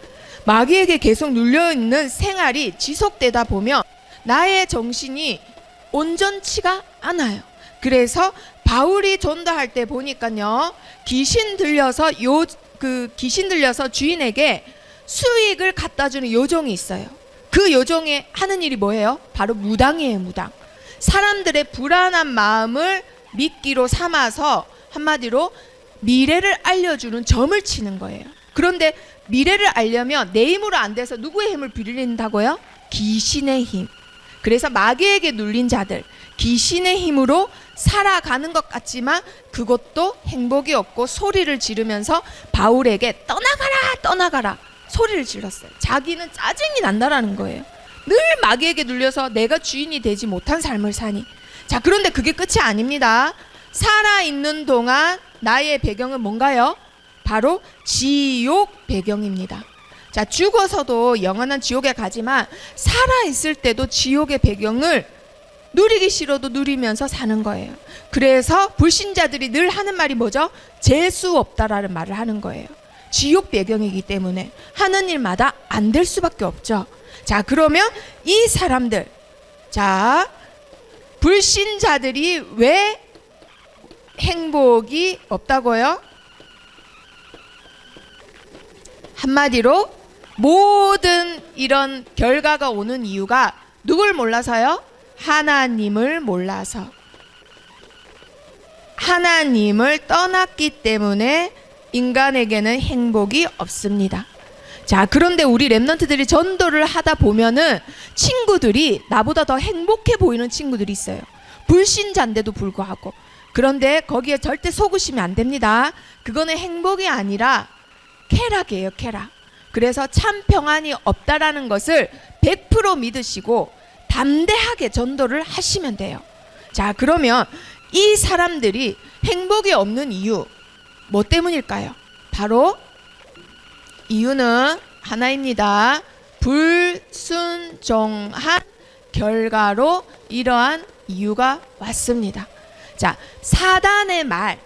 마귀에게 계속 눌려있는 생활이 지속되다 보면 나의 정신이 온전치가 않아요. 그래서 바울이 전도할 때 보니까요, 귀신 들려서 주인에게 수익을 갖다 주는 요정이 있어요. 그 요정이 하는 일이 뭐예요? 바로 무당이에요, 무당. 사람들의 불안한 마음을 미끼로 삼아서 한마디로 미래를 알려주는 점을 치는 거예요. 그런데 미래를 알려면 내 힘으로 안 돼서 누구의 힘을 빌린다고요? 귀신의 힘. 그래서 마귀에게 눌린 자들, 귀신의 힘으로 살아가는 것 같지만 그것도 행복이 없고 소리를 지르면서 바울에게 떠나가라 소리를 질렀어요. 자기는 짜증이 난다라는 거예요. 늘 마귀에게 눌려서 내가 주인이 되지 못한 삶을 사니. 자, 그런데 그게 끝이 아닙니다. 살아있는 동안 나의 배경은 뭔가요? 바로 지옥 배경입니다. 자, 죽어서도 영원한 지옥에 가지만 살아있을 때도 지옥의 배경을 누리기 싫어도 누리면서 사는 거예요. 그래서 불신자들이 늘 하는 말이 뭐죠? 재수 없다라는 말을 하는 거예요. 지옥 배경이기 때문에 하는 일마다 안 될 수밖에 없죠. 자, 그러면 이 사람들, 자, 불신자들이 왜 행복이 없다고요? 한마디로 모든 이런 결과가 오는 이유가 누굴 몰라서요? 하나님을 몰라서. 하나님을 떠났기 때문에 인간에게는 행복이 없습니다. 자, 그런데 우리 랩런트들이 전도를 하다 보면은 친구들이 나보다 더 행복해 보이는 친구들이 있어요. 불신자인데도 불구하고. 그런데 거기에 절대 속으시면 안 됩니다. 그거는 행복이 아니라 쾌락이에요, 쾌락. 그래서 참 평안이 없다라는 것을 100% 믿으시고 담대하게 전도를 하시면 돼요. 자, 그러면 이 사람들이 행복이 없는 이유 뭐 때문일까요? 바로 이유는 하나입니다. 불순종한 결과로 이러한 이유가 왔습니다. 자, 사단의 말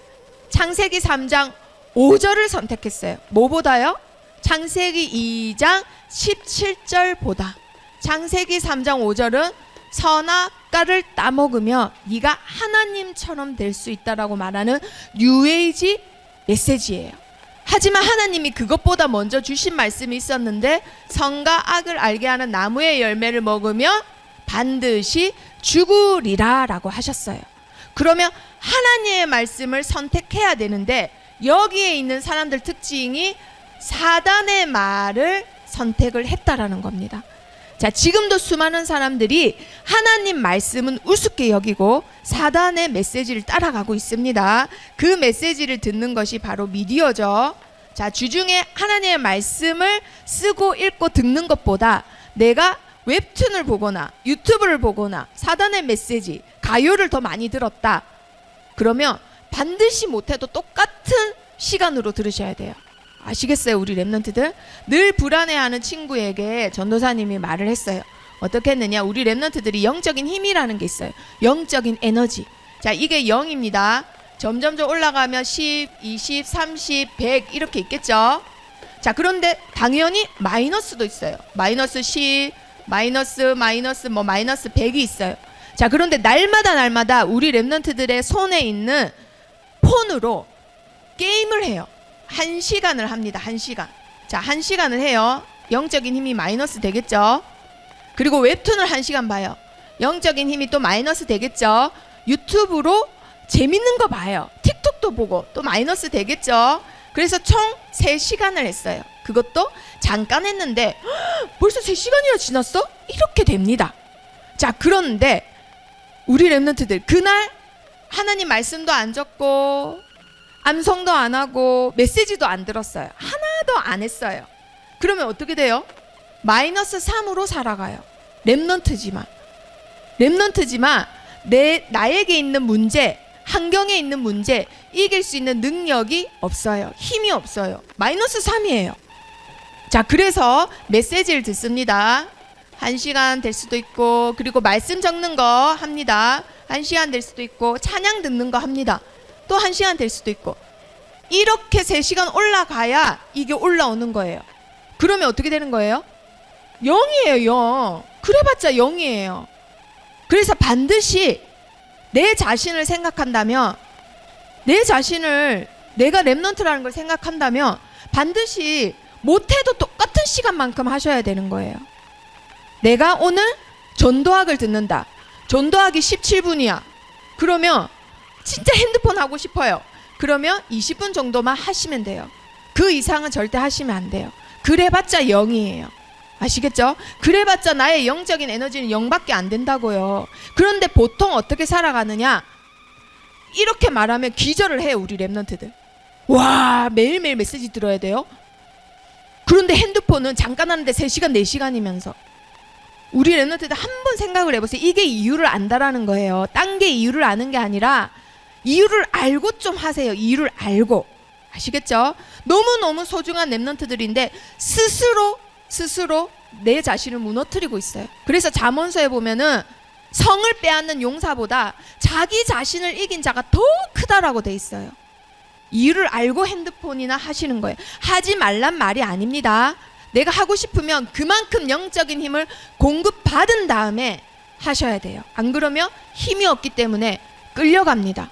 창세기 3장 5절을 선택했어요. 뭐보다요? 창세기 2장 17절보다. 창세기 3장 5절은 선악과를 따먹으며 네가 하나님처럼 될 수 있다라고 말하는 뉴에이지 메시지예요. 하지만 하나님이 그것보다 먼저 주신 말씀이 있었는데 선과 악을 알게 하는 나무의 열매를 먹으면 반드시 죽으리라 라고 하셨어요. 그러면 하나님의 말씀을 선택해야 되는데 여기에 있는 사람들 특징이 사단의 말을 선택을 했다라는 겁니다. 자, 지금도 수많은 사람들이 하나님 말씀은 우습게 여기고 사단의 메시지를 따라가고 있습니다. 그 메시지를 듣는 것이 바로 미디어죠. 자, 주중에 하나님의 말씀을 쓰고 읽고 듣는 것보다 내가 웹툰을 보거나 유튜브를 보거나 사단의 메시지, 가요를 더 많이 들었다. 그러면 반드시 못해도 똑같은 시간으로 들으셔야 돼요. 아시겠어요? 우리 랩런트들 늘 불안해하는 친구에게 전도사님이 말을 했어요. 어떻게 했느냐? 우리 랩런트들이 영적인 힘이라는 게 있어요. 영적인 에너지. 자, 이게 0입니다. 점점점 올라가면 10, 20, 30, 100 이렇게 있겠죠. 자, 그런데 당연히 마이너스도 있어요. 마이너스 10, 마이너스 뭐 마이너스 100이 있어요. 자, 그런데 날마다 우리 랩런트들의 손에 있는 폰으로 게임을 해요. 1시간을 합니다. 1시간. 자, 1시간을 해요. 영적인 힘이 마이너스 되겠죠. 그리고 웹툰을 1시간 봐요. 영적인 힘이 또 마이너스 되겠죠. 유튜브로 재밌는 거 봐요. 틱톡도 보고 또 마이너스 되겠죠. 그래서 총 3시간을 했어요. 그것도 잠깐 했는데 벌써 3시간이나 지났어? 이렇게 됩니다. 자, 그런데 우리 랩런트들 그날 하나님 말씀도 안 적고 암송도 안 하고 메시지도 안 들었어요. 하나도 안 했어요. 그러면 어떻게 돼요? 마이너스 3으로 살아가요. 랩런트지만 나에게 있는 문제, 환경에 있는 문제 이길 수 있는 능력이 없어요. 힘이 없어요. 마이너스 3이에요. 자, 그래서 메시지를 듣습니다. 1시간 될 수도 있고, 그리고 말씀 적는 거 합니다. 1시간 될 수도 있고, 찬양 듣는 거 합니다. 또 1시간 될 수도 있고. 이렇게 3시간 올라가야 이게 올라오는 거예요. 그러면 어떻게 되는 거예요? 0이에요. 0. 그래봤자 0이에요. 그래서 반드시 내 자신을 생각한다면, 내 자신을 내가 랩런트라는 걸 생각한다면 반드시 못해도 똑같은 시간만큼 하셔야 되는 거예요. 내가 오늘 전도학을 듣는다. 전도학이 17분이야. 그러면 진짜 핸드폰 하고 싶어요. 그러면 20분 정도만 하시면 돼요. 그 이상은 절대 하시면 안 돼요. 그래봤자 0이에요. 아시겠죠? 그래봤자 나의 영적인 에너지는 0밖에 안 된다고요. 그런데 보통 어떻게 살아가느냐? 이렇게 말하면 기절을 해요. 우리 랩런트들. 와, 매일매일 메시지 들어야 돼요. 그런데 핸드폰은 잠깐 하는데 3시간 4시간이면서 우리 랩런트들 한번 생각을 해보세요. 이게 이유를 안다라는 거예요. 딴 게 이유를 아는 게 아니라 이유를 알고 좀 하세요. 이유를 알고. 아시겠죠? 너무너무 소중한 랩런트들인데 스스로 내 자신을 무너뜨리고 있어요. 그래서 잠언서에 보면은 성을 빼앗는 용사보다 자기 자신을 이긴 자가 더 크다라고 돼 있어요. 이유를 알고 핸드폰이나 하시는 거예요. 하지 말란 말이 아닙니다. 내가 하고 싶으면 그만큼 영적인 힘을 공급받은 다음에 하셔야 돼요. 안 그러면 힘이 없기 때문에 끌려갑니다.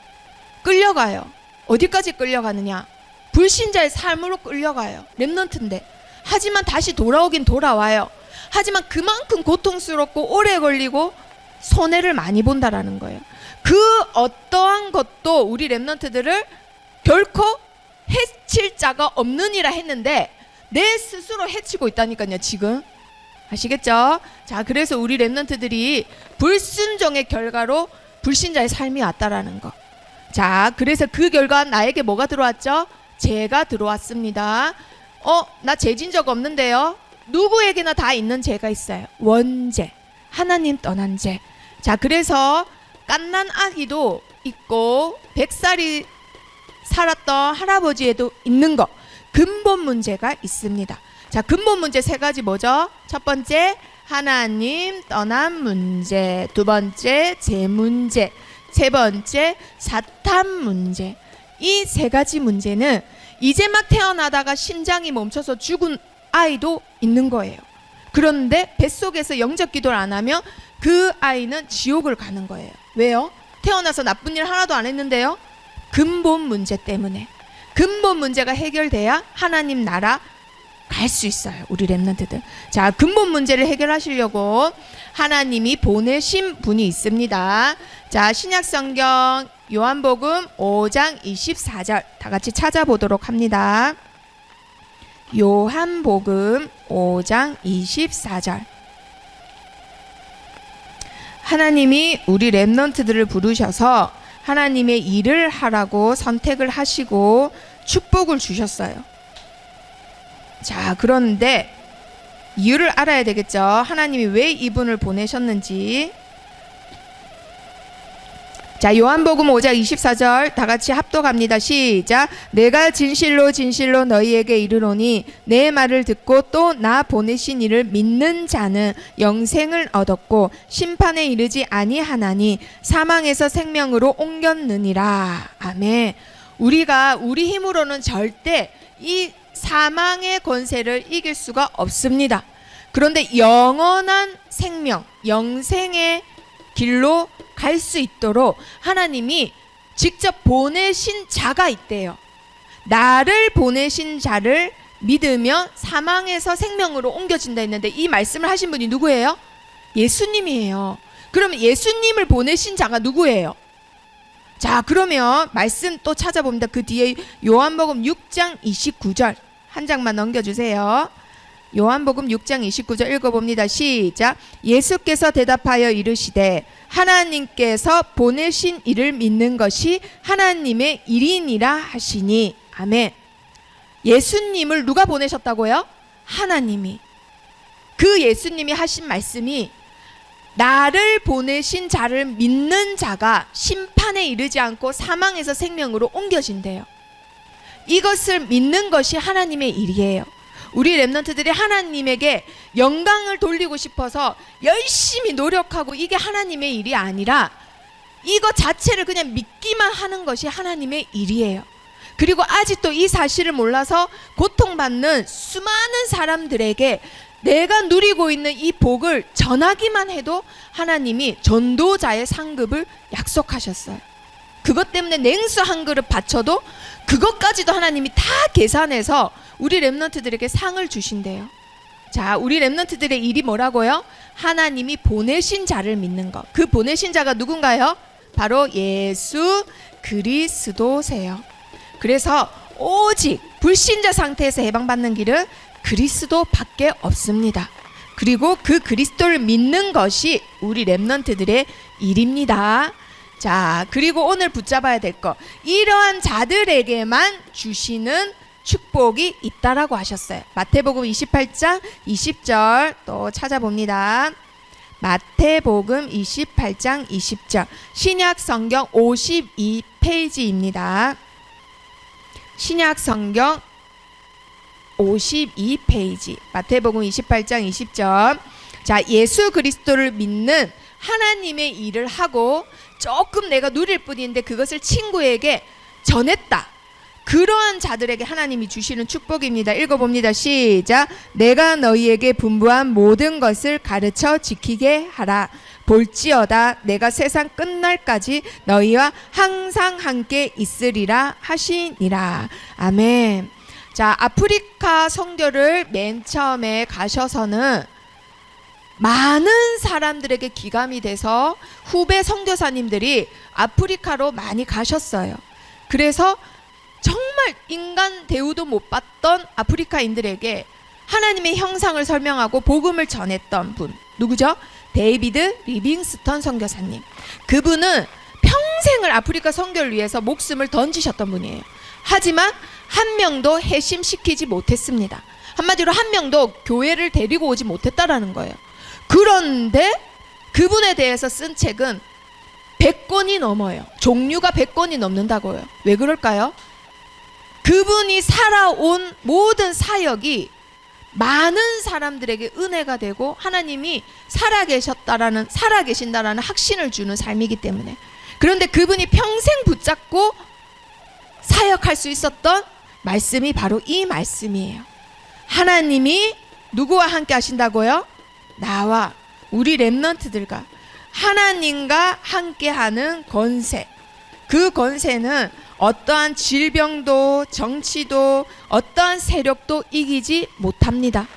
끌려가요. 어디까지 끌려가느냐? 불신자의 삶으로 끌려가요. 랩런트인데. 하지만 다시 돌아오긴 돌아와요. 하지만 그만큼 고통스럽고 오래 걸리고 손해를 많이 본다라는 거예요. 그 어떠한 것도 우리 랩런트들을 결코 해칠 자가 없느니라 했는데 내 스스로 해치고 있다니까요. 지금 아시겠죠? 자, 그래서 우리 랩런트들이 불순종의 결과로 불신자의 삶이 왔다라는 거. 자, 그래서 그 결과 나에게 뭐가 들어왔죠? 죄가 들어왔습니다. 나 죄진 적 없는데요. 누구에게나 다 있는 죄가 있어요. 원죄, 하나님 떠난 죄. 자, 그래서 갓난 아기도 있고 100살이 살았던 할아버지에도 있는 거. 근본 문제가 있습니다. 자, 근본 문제 3가지 뭐죠? 첫 번째, 하나님 떠난 문제. 두 번째, 죄 문제. 세 번째 사탄 문제. 이 세 가지 문제는 이제 막 태어나다가 심장이 멈춰서 죽은 아이도 있는 거예요. 그런데 뱃속에서 영접 기도를 안 하면 그 아이는 지옥을 가는 거예요. 왜요? 태어나서 나쁜 일 하나도 안 했는데요. 근본 문제 때문에. 근본 문제가 해결돼야 하나님 나라 갈 수 있어요. 우리 렘넌트들. 자, 근본 문제를 해결하시려고 하나님이 보내신 분이 있습니다. 자, 신약 성경 요한복음 5장 24절 다 같이 찾아보도록 합니다. 요한복음 5장 24절. 하나님이 우리 렘넌트들을 부르셔서 하나님의 일을 하라고 선택을 하시고 축복을 주셨어요. 자, 그런데 이유를 알아야 되겠죠. 하나님이 왜 이분을 보내셨는지. 자, 요한복음 5장 24절 다 같이 합독합니다. 시작. 내가 진실로 진실로 너희에게 이르노니 내 말을 듣고 또 나 보내신 이를 믿는 자는 영생을 얻었고 심판에 이르지 아니하나니 사망에서 생명으로 옮겼느니라. 아멘. 우리가 우리 힘으로는 절대 이 사망의 권세를 이길 수가 없습니다. 그런데 영원한 생명, 영생의 길로 갈 수 있도록 하나님이 직접 보내신 자가 있대요. 나를 보내신 자를 믿으면 사망에서 생명으로 옮겨진다 했는데 이 말씀을 하신 분이 누구예요? 예수님이에요. 그러면 예수님을 보내신 자가 누구예요? 자, 그러면 말씀 또 찾아봅니다. 그 뒤에 요한복음 6장 29절 한 장만 넘겨주세요. 요한복음 6장 29절 읽어봅니다. 시작. 예수께서 대답하여 이르시되 하나님께서 보내신 이를 믿는 것이 하나님의 일이니라 하시니. 아멘. 예수님을 누가 보내셨다고요? 하나님이. 그 예수님이 하신 말씀이 나를 보내신 자를 믿는 자가 심판에 이르지 않고 사망에서 생명으로 옮겨진대요. 이것을 믿는 것이 하나님의 일이에요. 우리 렘넌트들이 하나님에게 영광을 돌리고 싶어서 열심히 노력하고 이게 하나님의 일이 아니라 이것 자체를 그냥 믿기만 하는 것이 하나님의 일이에요. 그리고 아직도 이 사실을 몰라서 고통받는 수많은 사람들에게 내가 누리고 있는 이 복을 전하기만 해도 하나님이 전도자의 상급을 약속하셨어요. 그것 때문에 냉수 한 그릇 바쳐도 그것까지도 하나님이 다 계산해서 우리 렘넌트들에게 상을 주신대요. 자, 우리 렘넌트들의 일이 뭐라고요? 하나님이 보내신 자를 믿는 것. 그 보내신 자가 누군가요? 바로 예수 그리스도세요. 그래서 오직 불신자 상태에서 해방받는 길은 그리스도밖에 없습니다. 그리고 그 그리스도를 믿는 것이 우리 렘넌트들의 일입니다. 자, 그리고 오늘 붙잡아야 될 거, 이러한 자들에게만 주시는 축복이 있다라고 하셨어요. 마태복음 28장 20절 또 찾아봅니다. 마태복음 28장 20절 신약 성경 52페이지입니다. 신약 성경 52페이지 마태복음 28장 20절. 자, 예수 그리스도를 믿는 하나님의 일을 하고 조금 내가 누릴 뿐인데 그것을 친구에게 전했다. 그러한 자들에게 하나님이 주시는 축복입니다. 읽어봅니다. 시작. 내가 너희에게 분부한 모든 것을 가르쳐 지키게 하라. 볼지어다 내가 세상 끝날까지 너희와 항상 함께 있으리라 하시니라. 아멘. 자, 아프리카 선교를 맨 처음에 가셔서는 많은 사람들에게 기감이 돼서 후배 선교사님들이 아프리카로 많이 가셨어요. 그래서 정말 인간 대우도 못 받던 아프리카인들에게 하나님의 형상을 설명하고 복음을 전했던 분 누구죠? 데이비드 리빙스턴 선교사님. 그분은 평생을 아프리카 선교를 위해서 목숨을 던지셨던 분이에요. 하지만 한 명도 회심시키지 못했습니다. 한마디로 한 명도 교회를 데리고 오지 못했다라는 거예요. 그런데 그분에 대해서 쓴 책은 100권이 넘어요. 종류가 100권이 넘는다고요. 왜 그럴까요? 그분이 살아온 모든 사역이 많은 사람들에게 은혜가 되고 하나님이 살아계신다라는 확신을 주는 삶이기 때문에. 그런데 그분이 평생 붙잡고 사역할 수 있었던 말씀이 바로 이 말씀이에요. 하나님이 누구와 함께 하신다고요? 나와 우리 렘넌트들과 하나님과 함께하는 권세. 그 권세는 어떠한 질병도 정치도 어떠한 세력도 이기지 못합니다.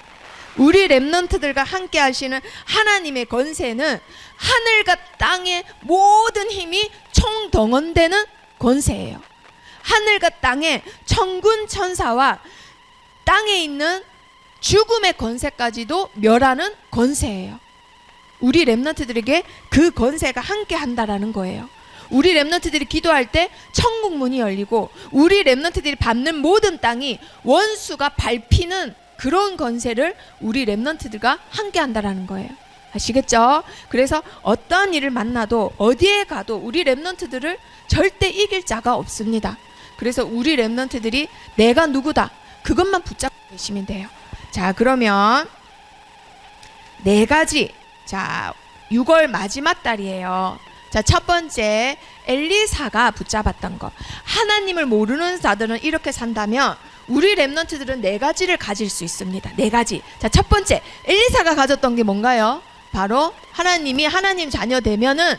우리 렘넌트들과 함께 하시는 하나님의 권세는 하늘과 땅의 모든 힘이 총동원되는 권세예요. 하늘과 땅의 천군 천사와 땅에 있는 죽음의 권세까지도 멸하는 권세예요. 우리 렘넌트들에게 그 권세가 함께 한다라는 거예요. 우리 렘넌트들이 기도할 때 천국 문이 열리고 우리 렘넌트들이 밟는 모든 땅이 원수가 밟히는 그런 권세를 우리 렘넌트들과 함께 한다라는 거예요. 아시겠죠? 그래서 어떠한 일을 만나도 어디에 가도 우리 렘넌트들을 절대 이길 자가 없습니다. 그래서 우리 렘넌트들이 내가 누구다 그것만 붙잡고 계시면 돼요. 자, 그러면 4가지. 자, 6월 마지막 달이에요. 자, 첫 번째 엘리사가 붙잡았던 거. 하나님을 모르는 자들은 이렇게 산다면 우리 렘넌트들은 4가지를 가질 수 있습니다. 4가지. 자, 첫 번째 엘리사가 가졌던 게 뭔가요? 바로 하나님이 하나님 자녀 되면은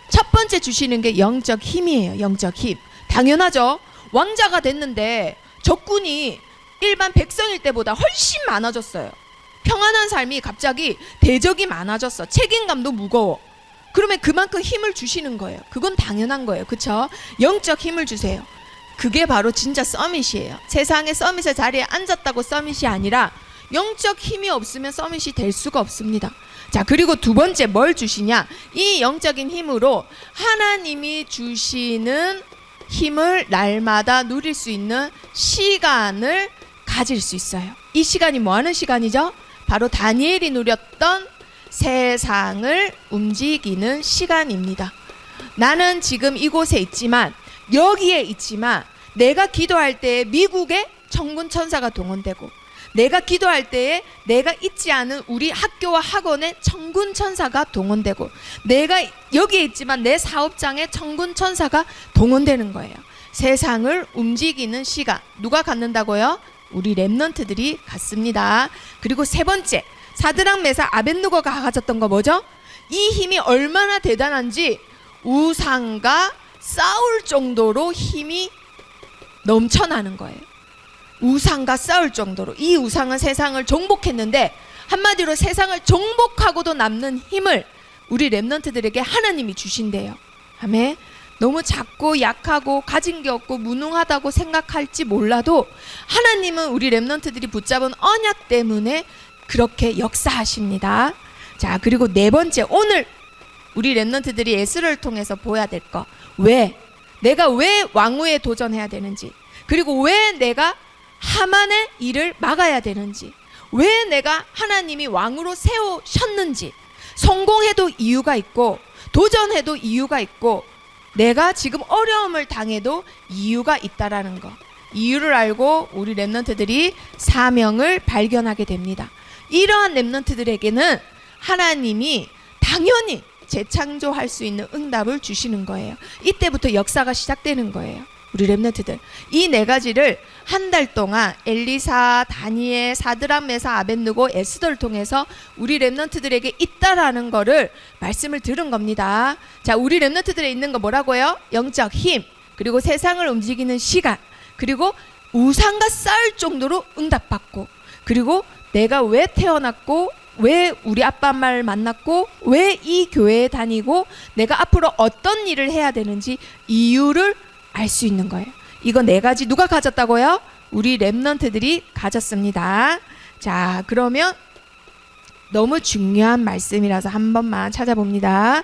첫 번째 주시는 게 영적 힘이에요. 영적 힘. 당연하죠. 왕자가 됐는데 적군이 일반 백성일 때보다 훨씬 많아졌어요. 평안한 삶이 갑자기 대적이 많아졌어. 책임감도 무거워. 그러면 그만큼 힘을 주시는 거예요. 그건 당연한 거예요. 그쵸? 영적 힘을 주세요. 그게 바로 진짜 서밋이에요. 세상에 서밋의 자리에 앉았다고 서밋이 아니라 영적 힘이 없으면 서밋이 될 수가 없습니다. 자, 그리고 2번째 뭘 주시냐? 이 영적인 힘으로 하나님이 주시는 힘을 날마다 누릴 수 있는 시간을 가질 수 있어요. 이 시간이 뭐 하는 시간이죠? 바로 다니엘이 누렸던 세상을 움직이는 시간입니다. 나는 지금 이곳에 있지만 여기에 있지만 내가 기도할 때에 미국에 천군 천사가 동원되고 내가 기도할 때에 내가 있지 않은 우리 학교와 학원에 천군 천사가 동원되고 내가 여기에 있지만 내 사업장에 천군 천사가 동원되는 거예요. 세상을 움직이는 시간 누가 갖는다고요? 우리 렘넌트들이 갖습니다. 그리고 3번째 사드락 메삭 아벳느고가 가졌던 거 뭐죠? 이 힘이 얼마나 대단한지 우상과 싸울 정도로 힘이 넘쳐나는 거예요. 우상과 싸울 정도로. 이 우상은 세상을 정복했는데 한마디로 세상을 정복하고도 남는 힘을 우리 렘넌트들에게 하나님이 주신대요. 아멘. 너무 작고 약하고 가진 게 없고 무능하다고 생각할지 몰라도 하나님은 우리 렘넌트들이 붙잡은 언약 때문에 그렇게 역사하십니다. 자, 그리고 4번째 오늘 우리 렘넌트들이 에스더를 통해서 보여야 될 거. 왜? 내가 왜 왕위에 도전해야 되는지, 그리고 왜 내가 하만의 일을 막아야 되는지, 왜 내가 하나님이 왕으로 세우셨는지, 성공해도 이유가 있고 도전해도 이유가 있고 내가 지금 어려움을 당해도 이유가 있다라는 거. 이유를 알고 우리 렘넌트들이 사명을 발견하게 됩니다. 이러한 렘넌트들에게는 하나님이 당연히 재창조할 수 있는 응답을 주시는 거예요. 이때부터 역사가 시작되는 거예요. 우리 렘넌트들 이 4가지를 한 달 동안 엘리사, 다니엘, 사드락, 메삭, 아벳느고, 에스더를 통해서 우리 렘넌트들에게 있다라는 거를 말씀을 들은 겁니다. 자, 우리 렘넌트들에 있는 거 뭐라고요? 영적 힘, 그리고 세상을 움직이는 시간, 그리고 우상과 싸울 정도로 응답받고, 그리고 내가 왜 태어났고 왜 우리 아빠 엄마를 만났고 왜 이 교회에 다니고 내가 앞으로 어떤 일을 해야 되는지 이유를 알 수 있는 거예요. 이거 4가지 누가 가졌다고요? 우리 렘넌트들이 가졌습니다. 자, 그러면 너무 중요한 말씀이라서 한 번만 찾아봅니다.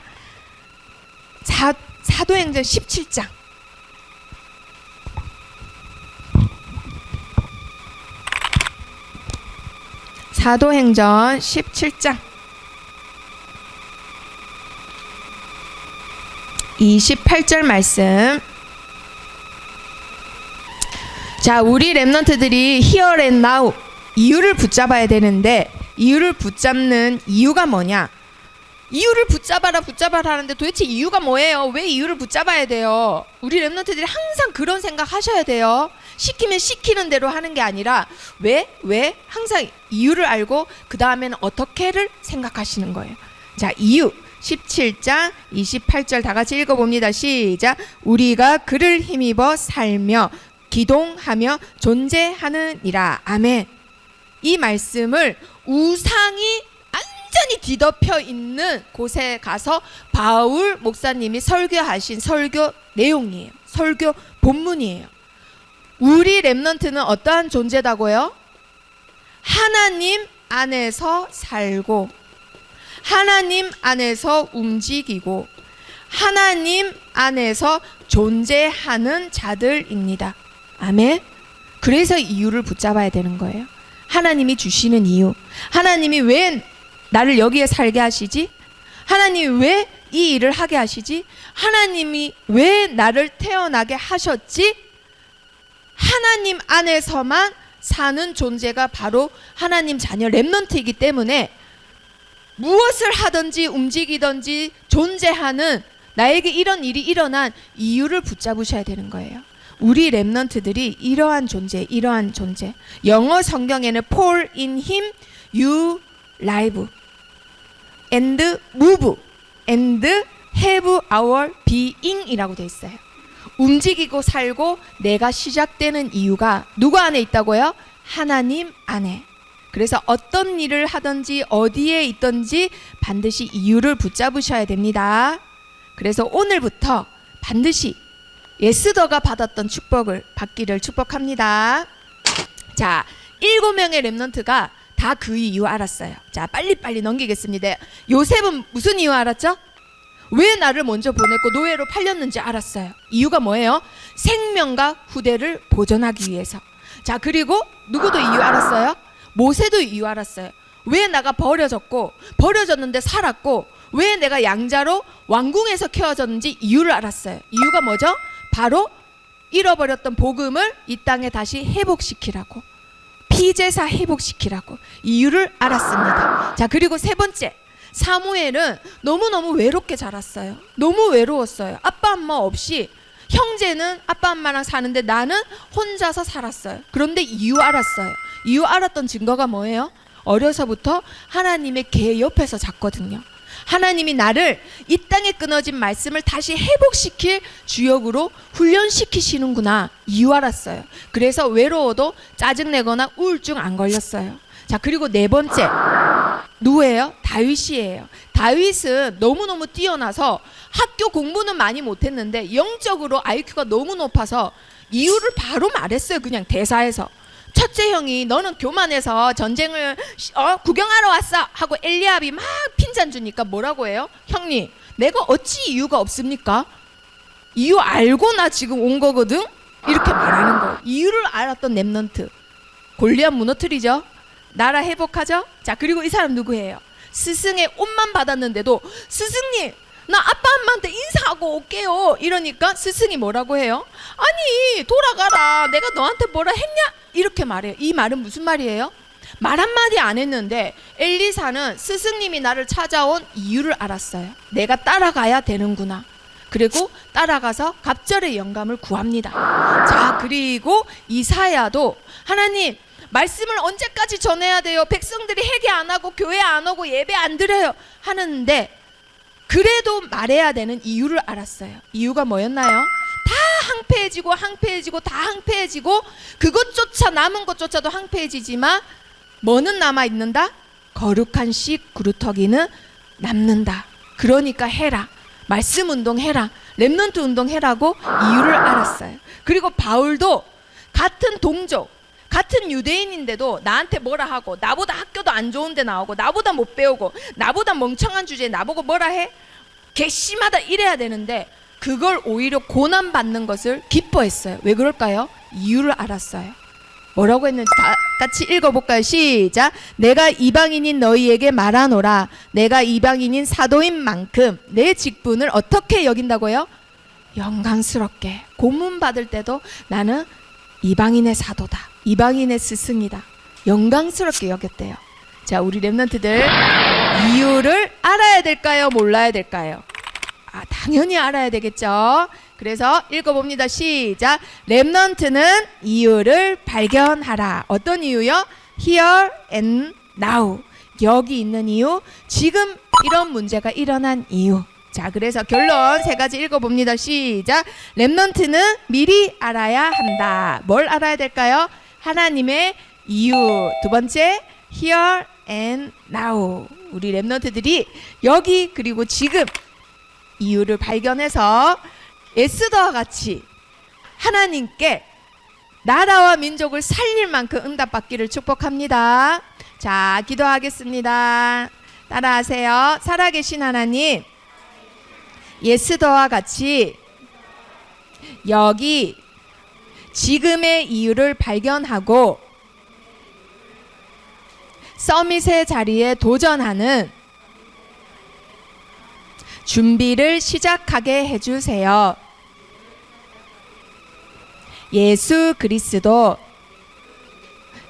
사도행전 17장. 사도행전 17장 28절 말씀. 자, 우리 렘넌트들이 here and now 이유를 붙잡아야 되는데 이유를 붙잡는 이유가 뭐냐? 이유를 붙잡아라 하는데 도대체 이유가 뭐예요? 왜 이유를 붙잡아야 돼요? 우리 랩런트들이 항상 그런 생각 하셔야 돼요. 시키면 시키는 대로 하는 게 아니라 왜 항상 이유를 알고 그 다음에는 어떻게를 생각하시는 거예요. 자, 이유 17장 28절 다 같이 읽어봅니다. 시작. 우리가 그를 힘입어 살며 기동하며 존재하느니라. 아멘. 이 말씀을 우상이 완전히 뒤덮여 있는 곳에 가서 바울 목사님이 설교하신 설교 내용이에요. 설교 본문이에요. 우리 렘넌트는 어떠한 존재다고요? 하나님 안에서 살고 하나님 안에서 움직이고 하나님 안에서 존재하는 자들입니다. 아멘. 그래서 이유를 붙잡아야 되는 거예요. 하나님이 주시는 이유. 하나님이 왜 나를 여기에 살게 하시지? 하나님이 왜 이 일을 하게 하시지? 하나님이 왜 나를 태어나게 하셨지? 하나님 안에서만 사는 존재가 바로 하나님 자녀 렘넌트이기 때문에 무엇을 하든지 움직이든지 존재하는 나에게 이런 일이 일어난 이유를 붙잡으셔야 되는 거예요. 우리 렘넌트들이 이러한 존재. 영어 성경에는 Paul in him you live and move and have our being 이라고 되어 있어요. 움직이고 살고 내가 시작되는 이유가 누구 안에 있다고요? 하나님 안에. 그래서 어떤 일을 하든지 어디에 있든지 반드시 이유를 붙잡으셔야 됩니다. 그래서 오늘부터 반드시 에스더가 받았던 축복을 받기를 축복합니다. 자, 7명의 렘넌트가 다 그 이유 알았어요. 자, 빨리빨리 넘기겠습니다. 요셉은 무슨 이유 알았죠? 왜 나를 먼저 보냈고 노예로 팔렸는지 알았어요. 이유가 뭐예요? 생명과 후대를 보존하기 위해서. 자, 그리고 누구도 이유 알았어요? 모세도 이유 알았어요. 왜 나가 버려졌는데 살았고 왜 내가 양자로 왕궁에서 키워졌는지 이유를 알았어요. 이유가 뭐죠? 바로 잃어버렸던 복음을 이 땅에 다시 회복시키라고, 피제사 회복시키라고 이유를 알았습니다. 자, 그리고 세 번째, 사무엘은 너무너무 외롭게 자랐어요. 너무 외로웠어요. 아빠 엄마 없이. 형제는 아빠 엄마랑 사는데 나는 혼자서 살았어요. 그런데 이유 알았어요. 이유 알았던 증거가 뭐예요? 어려서부터 하나님의 개 옆에서 잤거든요. 하나님이 나를 이 땅에 끊어진 말씀을 다시 회복시킬 주역으로 훈련시키시는구나. 이유 알았어요. 그래서 외로워도 짜증내거나 우울증 안 걸렸어요. 자, 그리고 네 번째, 누구예요? 다윗이에요. 다윗은 너무너무 뛰어나서 학교 공부는 많이 못했는데 영적으로 IQ가 너무 높아서 이유를 바로 말했어요. 그냥 대사에서. 첫째 형이 너는 교만해서 전쟁을 구경하러 왔어 하고 엘리압이 막 핀잔 주니까 뭐라고 해요? 형님, 내가 어찌 이유가 없습니까? 이유 알고 나 지금 온 거거든? 이렇게 말하는 거예요. 이유를 알았던 렘넌트. 골리앗 무너뜨리죠. 나라 회복하죠. 자, 그리고 이 사람 누구예요? 스승의 옷만 받았는데도 스승님, 나 아빠 엄마한테 인사하고 올게요 이러니까 스승이 뭐라고 해요? 아니, 돌아가라, 내가 너한테 뭐라 했냐? 이렇게 말해요. 이 말은 무슨 말이에요? 말 한마디 안 했는데 엘리사는 스승님이 나를 찾아온 이유를 알았어요. 내가 따라가야 되는구나. 그리고 따라가서 갑절의 영감을 구합니다. 자, 그리고 이사야도 하나님, 말씀을 언제까지 전해야 돼요? 백성들이 회개 안 하고 교회 안 오고 예배 안 드려요 하는데 그래도 말해야 되는 이유를 알았어요. 이유가 뭐였나요? 다 항폐해지고 다 항폐해지고 그것조차 남은 것조차도 항폐해지지만 뭐는 남아있는다? 거룩한 씨 구루터기는 남는다. 그러니까 해라. 말씀 운동해라. 렘넌트 운동해라고 이유를 알았어요. 그리고 바울도 같은 동족, 같은 유대인인데도 나한테 뭐라 하고 나보다 학교도 안 좋은 데 나오고 나보다 못 배우고 나보다 멍청한 주제에 나보고 뭐라 해? 괘씸하다 이래야 되는데 그걸 오히려 고난받는 것을 기뻐했어요. 왜 그럴까요? 이유를 알았어요. 뭐라고 했는지 다 같이 읽어볼까요? 시작. 내가 이방인인 너희에게 말하노라. 내가 이방인인 사도인 만큼 내 직분을 어떻게 여긴다고요? 영광스럽게. 고문 받을 때도 나는 이방인의 사도다, 이방인의 스승이다, 영광스럽게 여겼대요. 자, 우리 렘넌트들 이유를 알아야 될까요? 몰라야 될까요? 당연히 알아야 되겠죠. 그래서 읽어봅니다. 시작. 렘넌트는 이유를 발견하라. 어떤 이유요? Here and now. 여기 있는 이유, 지금 이런 문제가 일어난 이유. 자, 그래서 결론 세 가지 읽어봅니다. 시작. 렘넌트는 미리 알아야 한다. 뭘 알아야 될까요? 하나님의 이유. 두 번째, here and now. 우리 렘넌트들이 여기 그리고 지금 이유를 발견해서 에스더와 같이 하나님께 나라와 민족을 살릴 만큼 응답받기를 축복합니다. 자, 기도하겠습니다. 따라하세요. 살아계신 하나님, 에스더와 같이 여기 지금의 이유를 발견하고 서밋의 자리에 도전하는 준비를 시작하게 해주세요. 예수 그리스도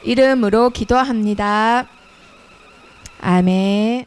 이름으로 기도합니다. 아멘.